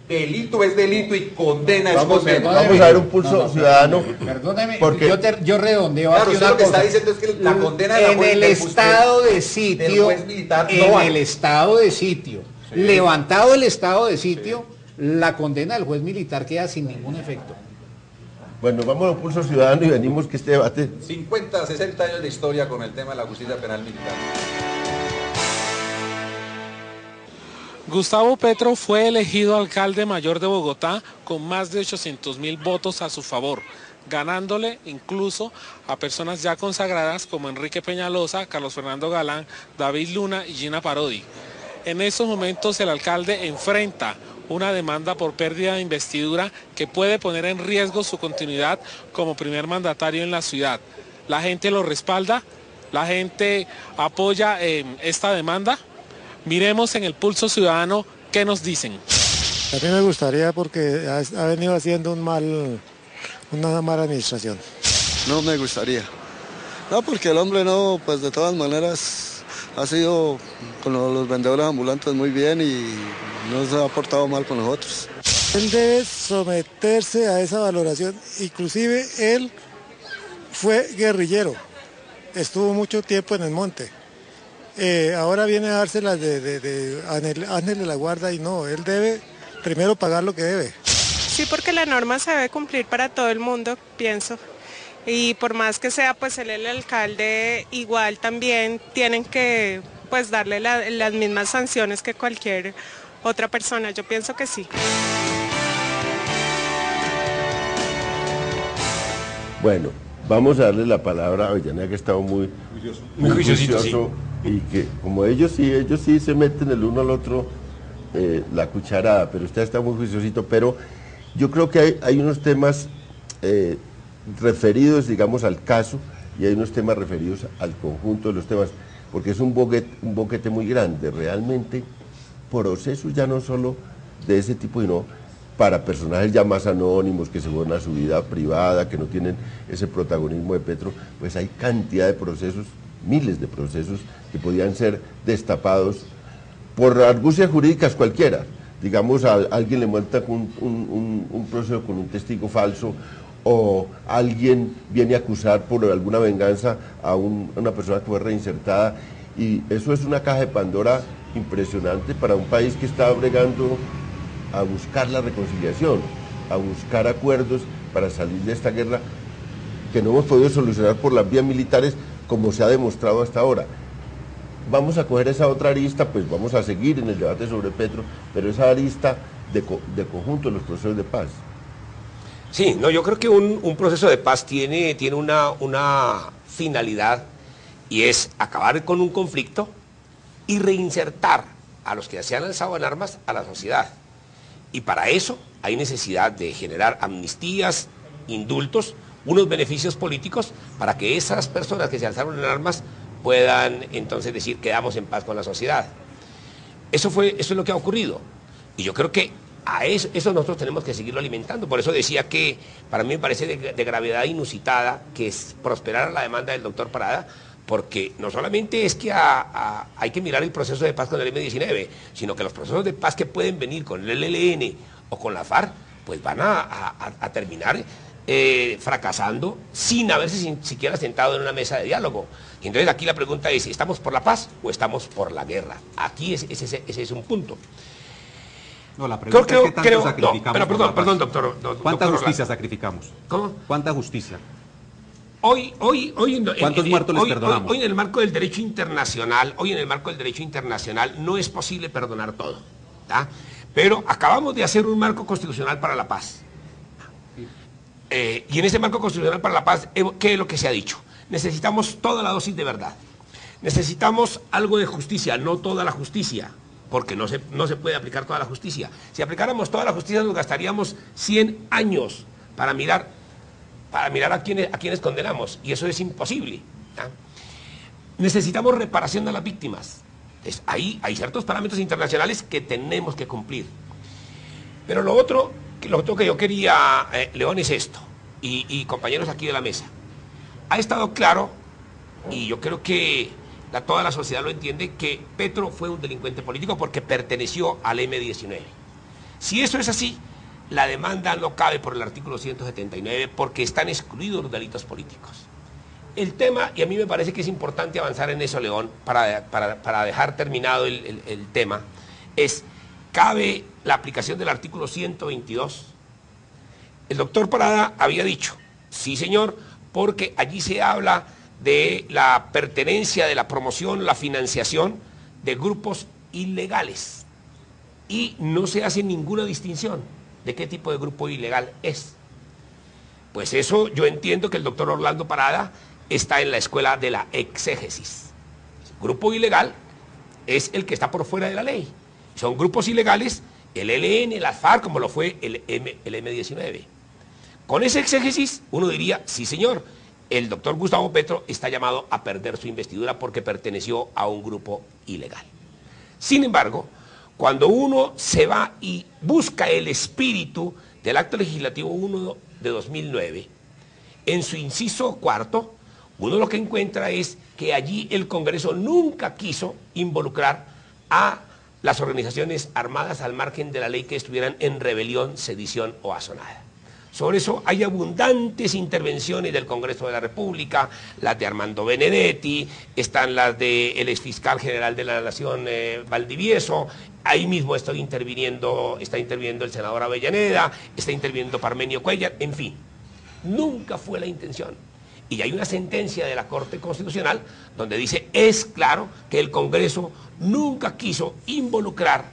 Delito es delito y condena es condena. Vamos a ver un pulso ciudadano. Perdóneme, porque yo redondeo claro, aquí usted una lo que cosa. está diciendo es que la condena de en el estado de sitio, el estado de sitio, levantado el estado de sitio, la condena del juez militar queda sin ningún efecto. Bueno, vamos a un pulso ciudadano y venimos que este debate... 50, 60 años de historia con el tema de la justicia penal militar. Gustavo Petro fue elegido alcalde mayor de Bogotá con más de 800.000 votos a su favor, ganándole incluso a personas ya consagradas como Enrique Peñalosa, Carlos Fernando Galán, David Luna y Gina Parodi. En estos momentos el alcalde enfrenta una demanda por pérdida de investidura que puede poner en riesgo su continuidad como primer mandatario en la ciudad. La gente lo respalda, la gente apoya esta demanda. Miremos en el pulso ciudadano qué nos dicen. A mí me gustaría porque ha venido haciendo una mala administración. No me gustaría. No, porque el hombre no, pues de todas maneras ha sido con los vendedores ambulantes muy bien y no se ha portado mal con nosotros. Él debe someterse a esa valoración. Inclusive él fue guerrillero, estuvo mucho tiempo en el monte. Ahora viene a dárselas de Ángel de la Guarda y no, él debe primero pagar lo que debe. Sí, porque la norma se debe cumplir para todo el mundo, pienso. Y por más que sea pues él el alcalde, igual también tienen que pues darle las mismas sanciones que cualquier otra persona, yo pienso que sí. Bueno, vamos a darle la palabra a Avellaneda, que ha estado muy juicioso, sí. Y que como ellos sí se meten el uno al otro la cucharada, pero usted está muy juiciosito, pero yo creo que hay unos temas referidos, digamos, al caso, y hay unos temas referidos al conjunto de los temas, porque es un boquete muy grande, realmente procesos ya no solo de ese tipo, sino para personajes ya más anónimos, que se van a su vida privada, que no tienen ese protagonismo de Petro, pues hay cantidad de procesos, miles de procesos que podían ser destapados por argucias jurídicas cualquiera. Digamos, a alguien le monta un proceso con un testigo falso, o alguien viene a acusar por alguna venganza a una persona que fue reinsertada, y eso es una caja de Pandora impresionante para un país que está bregando a buscar la reconciliación, a buscar acuerdos para salir de esta guerra que no hemos podido solucionar por las vías militares como se ha demostrado hasta ahora. Vamos a coger esa otra arista, pues vamos a seguir en el debate sobre Petro, pero esa arista de conjunto de los procesos de paz. Sí, no, yo creo que un proceso de paz tiene una finalidad, y es acabar con un conflicto y reinsertar a los que se han alzado en armas a la sociedad. Y para eso hay necesidad de generar amnistías, indultos, unos beneficios políticos para que esas personas que se alzaron en armas puedan entonces decir quedamos en paz con la sociedad. Eso es lo que ha ocurrido. Y yo creo que a eso nosotros tenemos que seguirlo alimentando. Por eso decía que para mí me parece de gravedad inusitada que prosperara la demanda del doctor Parada, porque no solamente es que hay que mirar el proceso de paz con el M-19, sino que los procesos de paz que pueden venir con el ELN o con la FARC, pues van a terminar fracasando sin haberse siquiera sentado en una mesa de diálogo. Y entonces aquí la pregunta es, ¿estamos por la paz o estamos por la guerra? Aquí ese es un punto. No, la pregunta es ¿qué tanto sacrificamos? No, pero perdón, doctor. ¿Cuánta justicia sacrificamos? ¿Cómo? ¿Cuánta justicia? ¿Cuántos muertos les perdonamos? Hoy en el marco del derecho internacional, no es posible perdonar todo, ¿tá? Pero acabamos de hacer un marco constitucional para la paz. Y en ese marco constitucional para la paz, ¿qué es lo que se ha dicho? Necesitamos toda la dosis de verdad. Necesitamos algo de justicia, no toda la justicia, porque no se puede aplicar toda la justicia. Si aplicáramos toda la justicia nos gastaríamos 100 años para mirar a quienes condenamos, y eso es imposible, ¿tá? Necesitamos reparación de las víctimas. Ahí hay ciertos parámetros internacionales que tenemos que cumplir. Pero lo otro que yo quería, León, es esto, y compañeros aquí de la mesa. Ha estado claro, y yo creo que toda la sociedad lo entiende, que Petro fue un delincuente político porque perteneció al M-19. Si eso es así, la demanda no cabe por el artículo 179 porque están excluidos los delitos políticos. El tema, y a mí me parece que es importante avanzar en eso, León, para dejar terminado el tema, es, ¿cabe la aplicación del artículo 122? El doctor Parada había dicho, sí señor, porque allí se habla de la pertenencia, de la promoción, la financiación de grupos ilegales, y no se hace ninguna distinción de qué tipo de grupo ilegal es. Pues eso yo entiendo que el doctor Orlando Parada está en la escuela de la exégesis. Grupo ilegal es el que está por fuera de la ley. Son grupos ilegales el ELN, la FARC, como lo fue el M-19. Con ese exégesis uno diría, sí señor, el doctor Gustavo Petro está llamado a perder su investidura porque perteneció a un grupo ilegal. Sin embargo, cuando uno se va y busca el espíritu del Acto Legislativo 1 de 2009, en su inciso cuarto, uno lo que encuentra es que allí el Congreso nunca quiso involucrar a las organizaciones armadas al margen de la ley que estuvieran en rebelión, sedición o asonada. Sobre eso hay abundantes intervenciones del Congreso de la República, las de Armando Benedetti, están las del exfiscal general de la Nación, Valdivieso, ahí mismo está interviniendo el senador Avellaneda, está interviniendo Parmenio Cuellar, en fin, nunca fue la intención. Y hay una sentencia de la Corte Constitucional donde dice, es claro que el Congreso nunca quiso involucrar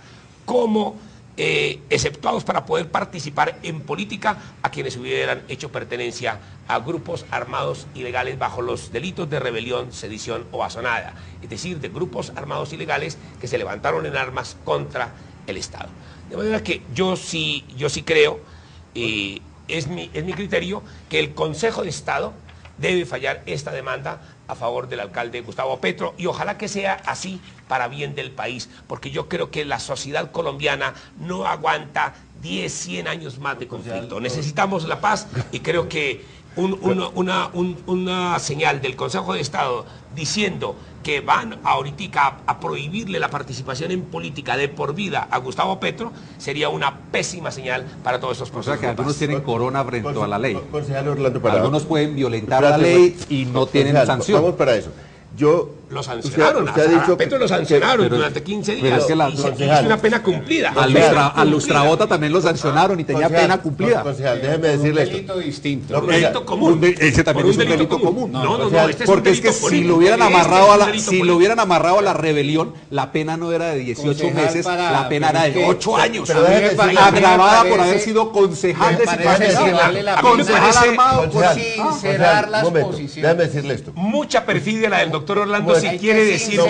como exceptuados para poder participar en política a quienes hubieran hecho pertenencia a grupos armados ilegales bajo los delitos de rebelión, sedición o asonada, es decir, de grupos armados ilegales que se levantaron en armas contra el Estado. De manera que yo sí creo, es mi criterio, que el Consejo de Estado debe fallar esta demanda a favor del alcalde Gustavo Petro, y ojalá que sea así para bien del país, porque yo creo que la sociedad colombiana no aguanta 10, 100 años más de conflicto. Necesitamos la paz, y creo que una señal del Consejo de Estado diciendo que van ahorita a prohibirle la participación en política de por vida a Gustavo Petro sería una pésima señal para todos estos procesos. O sea que algunos tienen corona frente a la ley. Concejal Orlando Parada. Algunos pueden violentar la ley y no tienen sanción. Vamos para eso. Yo Lo sancionaron, usted ha dicho a Petro lo sancionaron durante 15 días. Es que es una pena cumplida. Al Lustrabota también lo sancionaron y tenía pena cumplida. Concejal, déjeme decirle esto. Un delito distinto. Un delito común. Ese también es un delito común. No, este es un porque es que delito si lo hubieran amarrado a la rebelión, la pena no era de 18 meses, la pena era de 8 años. Agravada por haber sido concejal de Zipaquirá. Concejal armado sin cerrar las posiciones. Déjame decirle esto. Mucha perfidia la del doctor Orlando si quiere decir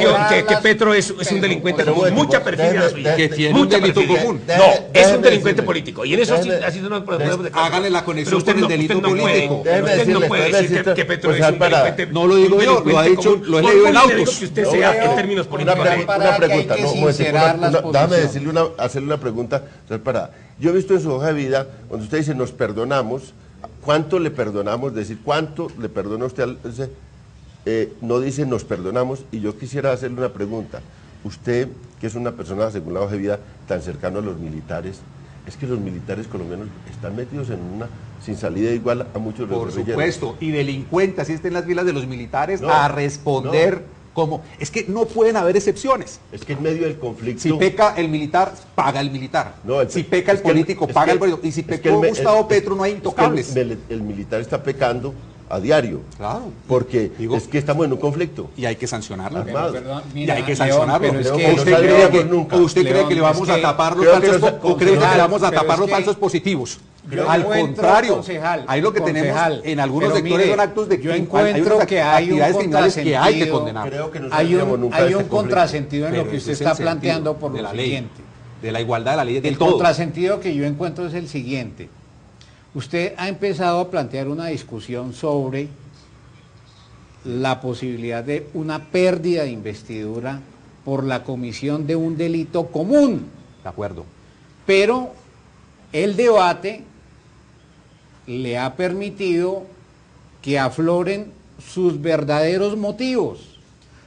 que Petro es un delincuente común. Mucha perfidia la suya. Que tiene un delito común. No, es un delincuente político. Y en eso sí, así no podemos dejar. Háganle la conexión con el delito político. Usted no puede decir que Petro es un delincuente. No lo digo yo, lo ha dicho, lo he leído en autos. Que usted sea en términos políticos. Una pregunta, déjame hacerle una pregunta. Yo he visto en su hoja de vida, donde usted dice, nos perdonamos. ¿Cuánto le perdonamos? Es decir, ¿cuánto le perdona usted al... no dice nos perdonamos, y yo quisiera hacerle una pregunta. Usted, que es una persona, según la hoja de vida, tan cercano a los militares, es que los militares colombianos están metidos en una sin salida igual a muchos de los guerrilleros. Por supuesto, y delincuentes, así estén las filas de los militares a responder como... Es que no pueden haber excepciones. Es que en medio del conflicto... Si peca el militar, paga el militar. Si peca el político, paga el político. Y si pecó Gustavo Petro, no hay intocables. El militar está pecando a diario. Claro. Porque es que estamos en un conflicto. Y hay que sancionarlo. Y hay que sancionarlo. ¿Usted cree que le vamos a tapar los falsos o cree que le vamos a tapar los falsos positivos? Al contrario, ahí lo que tenemos en algunos sectores son actos de yo encuentro que hay un contrasentido que hay que condenar. Hay un contrasentido en lo que usted está planteando por lo siguiente. De la igualdad de la ley. El contrasentido que yo encuentro es el siguiente. Usted ha empezado a plantear una discusión sobre la posibilidad de una pérdida de investidura por la comisión de un delito común. De acuerdo. Pero el debate le ha permitido que afloren sus verdaderos motivos.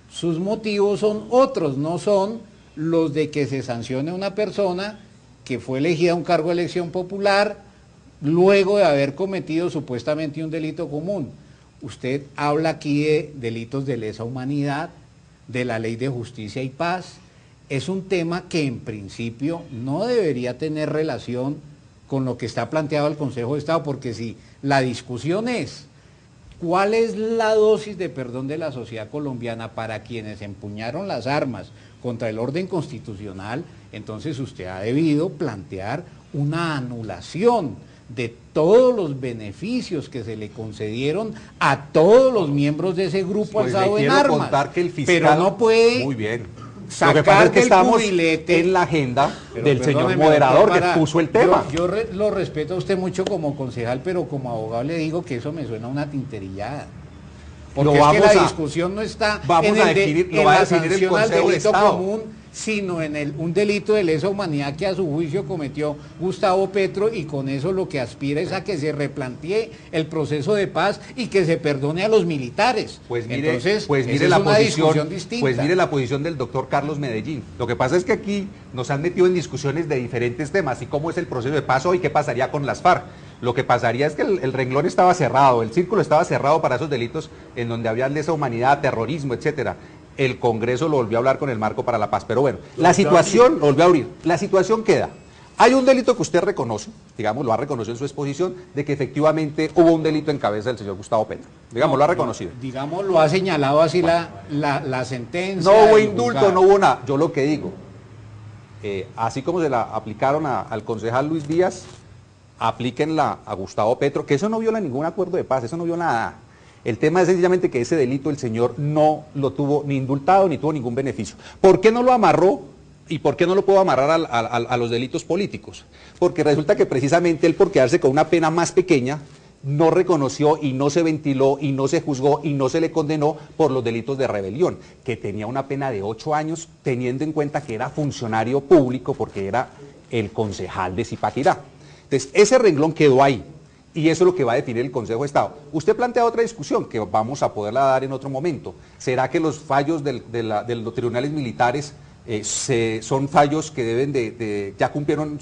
Sus motivos son otros, no son los de que se sancione a una persona que fue elegida a un cargo de elección popular luego de haber cometido supuestamente un delito común. Usted habla aquí de delitos de lesa humanidad, de la ley de justicia y paz. Es un tema que en principio no debería tener relación con lo que está planteado el Consejo de Estado, porque si la discusión es cuál es la dosis de perdón de la sociedad colombiana para quienes empuñaron las armas contra el orden constitucional, entonces usted ha debido plantear una anulación de todos los beneficios que se le concedieron a todos los miembros de ese grupo alzado en armas. Contar que el fiscal, pero no puede muy bien. sacar lo que pasa es que estamos cubilete en la agenda del señor moderador que puso el tema. Yo lo respeto a usted mucho como concejal, pero como abogado le digo que eso me suena a una tinterillada. Porque es que la discusión no está en la sanción al delito común, sino en un delito de lesa humanidad que a su juicio cometió Gustavo Petro, y con eso lo que aspira es a que se replantee el proceso de paz y que se perdone a los militares. Pues mire, entonces, mire la discusión distinta. Pues mire la posición del doctor Carlos Medellín. Lo que pasa es que aquí nos han metido en discusiones de diferentes temas, y cómo es el proceso de paz hoy, qué pasaría con las FARC. Lo que pasaría es que el renglón estaba cerrado, el círculo estaba cerrado para esos delitos en donde había lesa humanidad, terrorismo, etcétera. El Congreso lo volvió a hablar con el marco para la paz. Pero bueno, la situación lo volvió a abrir. La situación queda. Hay un delito que usted reconoce, digamos, lo ha reconocido en su exposición, de que efectivamente hubo un delito en cabeza del señor Gustavo Petro. Digamos, lo ha reconocido. Digamos, lo ha señalado así la sentencia. No hubo indulto, no hubo nada. Yo lo que digo, así como se la aplicaron al concejal Luis Díaz, aplíquenla a Gustavo Petro, que eso no viola ningún acuerdo de paz, eso no viola nada. El tema es sencillamente que ese delito el señor no lo tuvo ni indultado ni tuvo ningún beneficio. ¿Por qué no lo amarró y por qué no lo puedo amarrar a los delitos políticos? Porque resulta que precisamente él, por quedarse con una pena más pequeña, no reconoció y no se ventiló y no se juzgó y no se le condenó por los delitos de rebelión, que tenía una pena de 8 años, teniendo en cuenta que era funcionario público porque era el concejal de Zipaquirá. Entonces, ese renglón quedó ahí. Y eso es lo que va a definir el Consejo de Estado. Usted plantea otra discusión que vamos a poderla dar en otro momento. ¿Será que los fallos de los tribunales militares son fallos que deben ya cumplieron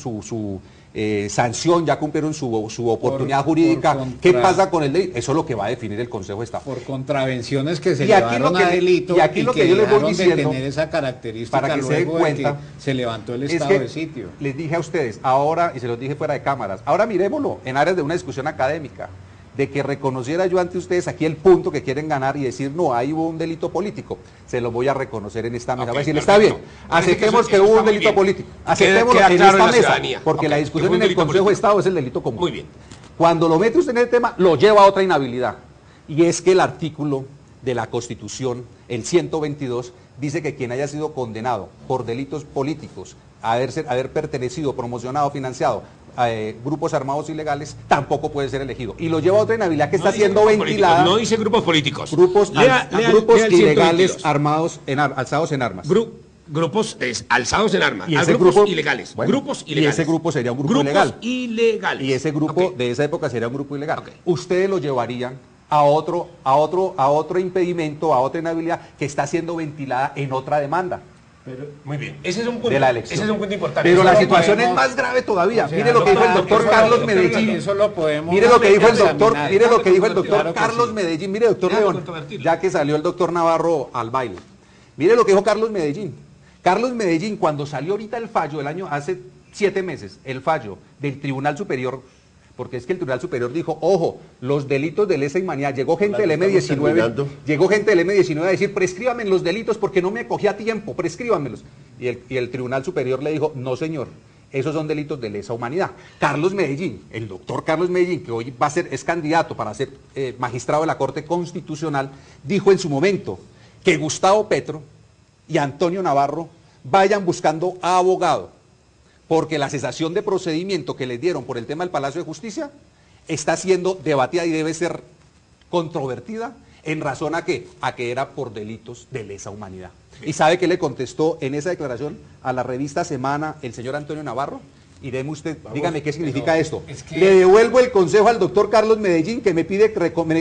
sanción, ya cumplieron su oportunidad jurídica. ¿Qué pasa con el delito? Eso es lo que va a definir el Consejo de Estado. Por contravenciones que se llevaron a delito y aquí lo que yo les voy diciendo, de tener esa característica para que se den cuenta, que se levantó el estado de sitio. Les dije a ustedes, ahora, y se los dije fuera de cámaras, ahora miremoslo en áreas de una discusión académica, de que reconociera yo ante ustedes aquí el punto que quieren ganar y decir, no, ahí hubo un delito político. Se lo voy a reconocer en esta mesa. Voy a decir, está bien, aceptemos que hubo un delito político. Aceptémoslo en esta mesa, porque la discusión en el Consejo de Estado es el delito común. Muy bien. Cuando lo mete usted en el tema, lo lleva a otra inhabilidad. Y es que el artículo de la Constitución, el 122, dice que quien haya sido condenado por delitos políticos, haber pertenecido, promocionado, financiado grupos armados ilegales, tampoco puede ser elegido. Y lo lleva a otra inhabilidad que está siendo ventilada. No dice grupos políticos. Grupos ilegales armados, alzados en armas. Grupos alzados en armas. Y ese grupos grupo, ilegales. Bueno, grupos ilegales. Y ese grupo sería un grupo ilegal. Ilegales. Y ese grupo de esa época sería un grupo ilegal. Ustedes lo llevarían a otro impedimento, a otra inhabilidad que está siendo ventilada en otra demanda. Muy bien, ese es un punto, de la elección. Ese es un punto importante. Pero la situación es más grave todavía. Mire lo que dijo el doctor Carlos Medellín. Eso lo podemos. Mire lo que dijo el doctor, Carlos Medellín. Mire, doctor León, ya que salió el doctor Navarro al baile. Mire lo que dijo Carlos Medellín. Carlos Medellín, cuando salió ahorita el fallo del año, hace 7 meses, el fallo del Tribunal Superior, porque es que el Tribunal Superior dijo, ojo, los delitos de lesa humanidad, llegó gente del M19 a decir, prescríbanme los delitos porque no me cogía tiempo, prescríbanmelos. Y el Tribunal Superior le dijo, no señor, esos son delitos de lesa humanidad. Carlos Medellín, el doctor Carlos Medellín, que hoy es candidato para ser magistrado de la Corte Constitucional, dijo en su momento que Gustavo Petro y Antonio Navarro vayan buscando a abogado, porque la cesación de procedimiento que les dieron por el tema del Palacio de Justicia está siendo debatida y debe ser controvertida en razón a que era por delitos de lesa humanidad. ¿Y sabe qué le contestó en esa declaración a la revista Semana el señor Antonio Navarro? Y deme usted, dígame qué significa esto. Le devuelvo el consejo al doctor Carlos Medellín, que me pide,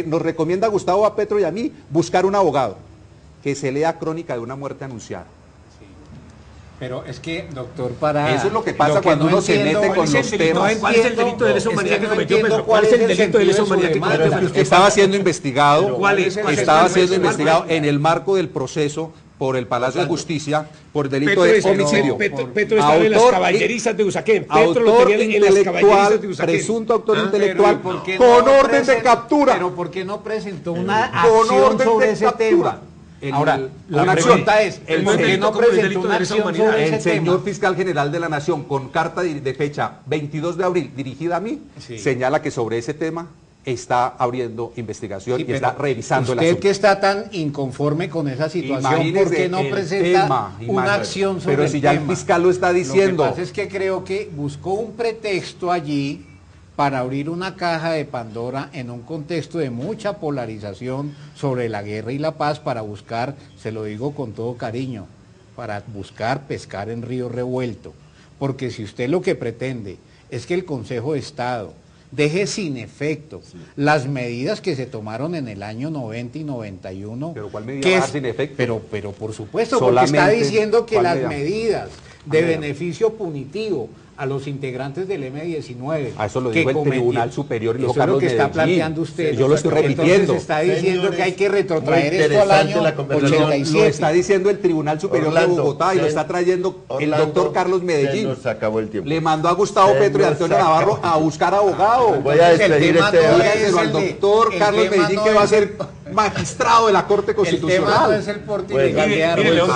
nos recomienda a Gustavo Petro y a mí buscar un abogado que se lea Crónica de una muerte anunciada. Pero es que, doctor, para... Eso es lo que pasa cuando uno se mete con los temas. ¿Cuál es el delito de lesa humanidad que cometió Petro? ¿Cuál es el delito de lesa humanidad que cometió Petro? Estaba siendo investigado. Estaba siendo investigado en el marco del proceso por el Palacio de Justicia por delito de homicidio. Petro estaba en las caballerizas de Usaquén. Petro lo tenía en las caballerizas de Usaquén. Presunto autor intelectual con orden de captura. Pero ¿por qué no presentó una acción sobre ese tema? Ahora, la pregunta es, ¿por qué no presentó una acción sobre ese tema? El señor fiscal general de la Nación, con carta de fecha 22 de abril dirigida a mí, señala que sobre ese tema está abriendo investigación y está revisando el asunto. Usted que está tan inconforme con esa situación, ¿por qué no presenta una acción sobre el tema? Pero si ya el fiscal lo está diciendo. Lo que pasa es que creo que buscó un pretexto allí para abrir una caja de Pandora en un contexto de mucha polarización sobre la guerra y la paz, para buscar, se lo digo con todo cariño, para buscar pescar en río revuelto. Porque si usted lo que pretende es que el Consejo de Estado deje sin efecto las medidas que se tomaron en el año 90 y 91. ¿Pero cuál medida va a dejar sin efecto? Pero por supuesto, porque está diciendo que las medidas de beneficio punitivo a los integrantes del M19. A eso lo dijo el Tribunal Superior y eso es lo que está planteando usted. Yo lo estoy repitiendo. Entonces está diciendo, señores, que hay que retrotraer esto al año 87. Lo está diciendo el Tribunal Superior de Bogotá y lo está trayendo el doctor Carlos Medellín. Nos acabó el tiempo. Le mandó a Gustavo Petro y a Antonio Navarro a buscar abogado. Voy a despedir al doctor Carlos Medellín, que va a ser magistrado de la Corte Constitucional. El tema no es el porte ilegal de armas. Mire, León,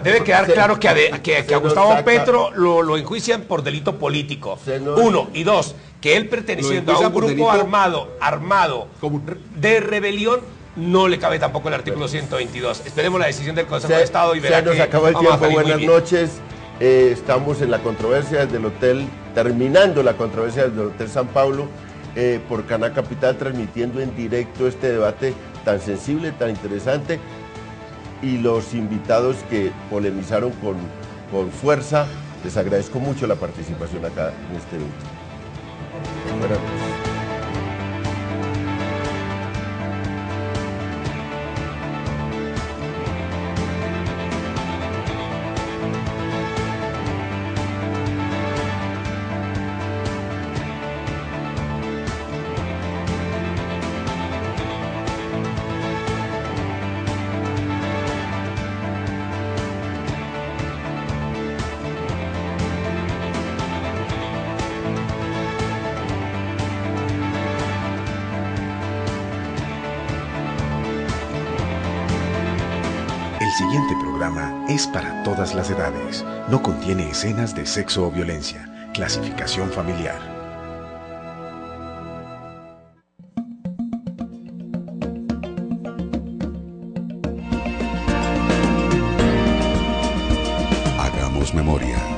debe quedar claro que a Gustavo Petro lo enjuician por delito político. 1 y 2, que él perteneciendo a un grupo armado de rebelión, no le cabe tampoco el artículo 122. Esperemos la decisión del Consejo de Estado y verá que nos acabó el tiempo. Buenas noches. Estamos en la controversia del hotel, terminando la controversia del Hotel San Pablo, por Canal Capital, transmitiendo en directo este debate tan sensible, tan interesante, y los invitados que polemizaron con fuerza. Les agradezco mucho la participación acá en este evento. Buenas noches. El siguiente programa es para todas las edades. No contiene escenas de sexo o violencia. Clasificación familiar. Hagamos memoria.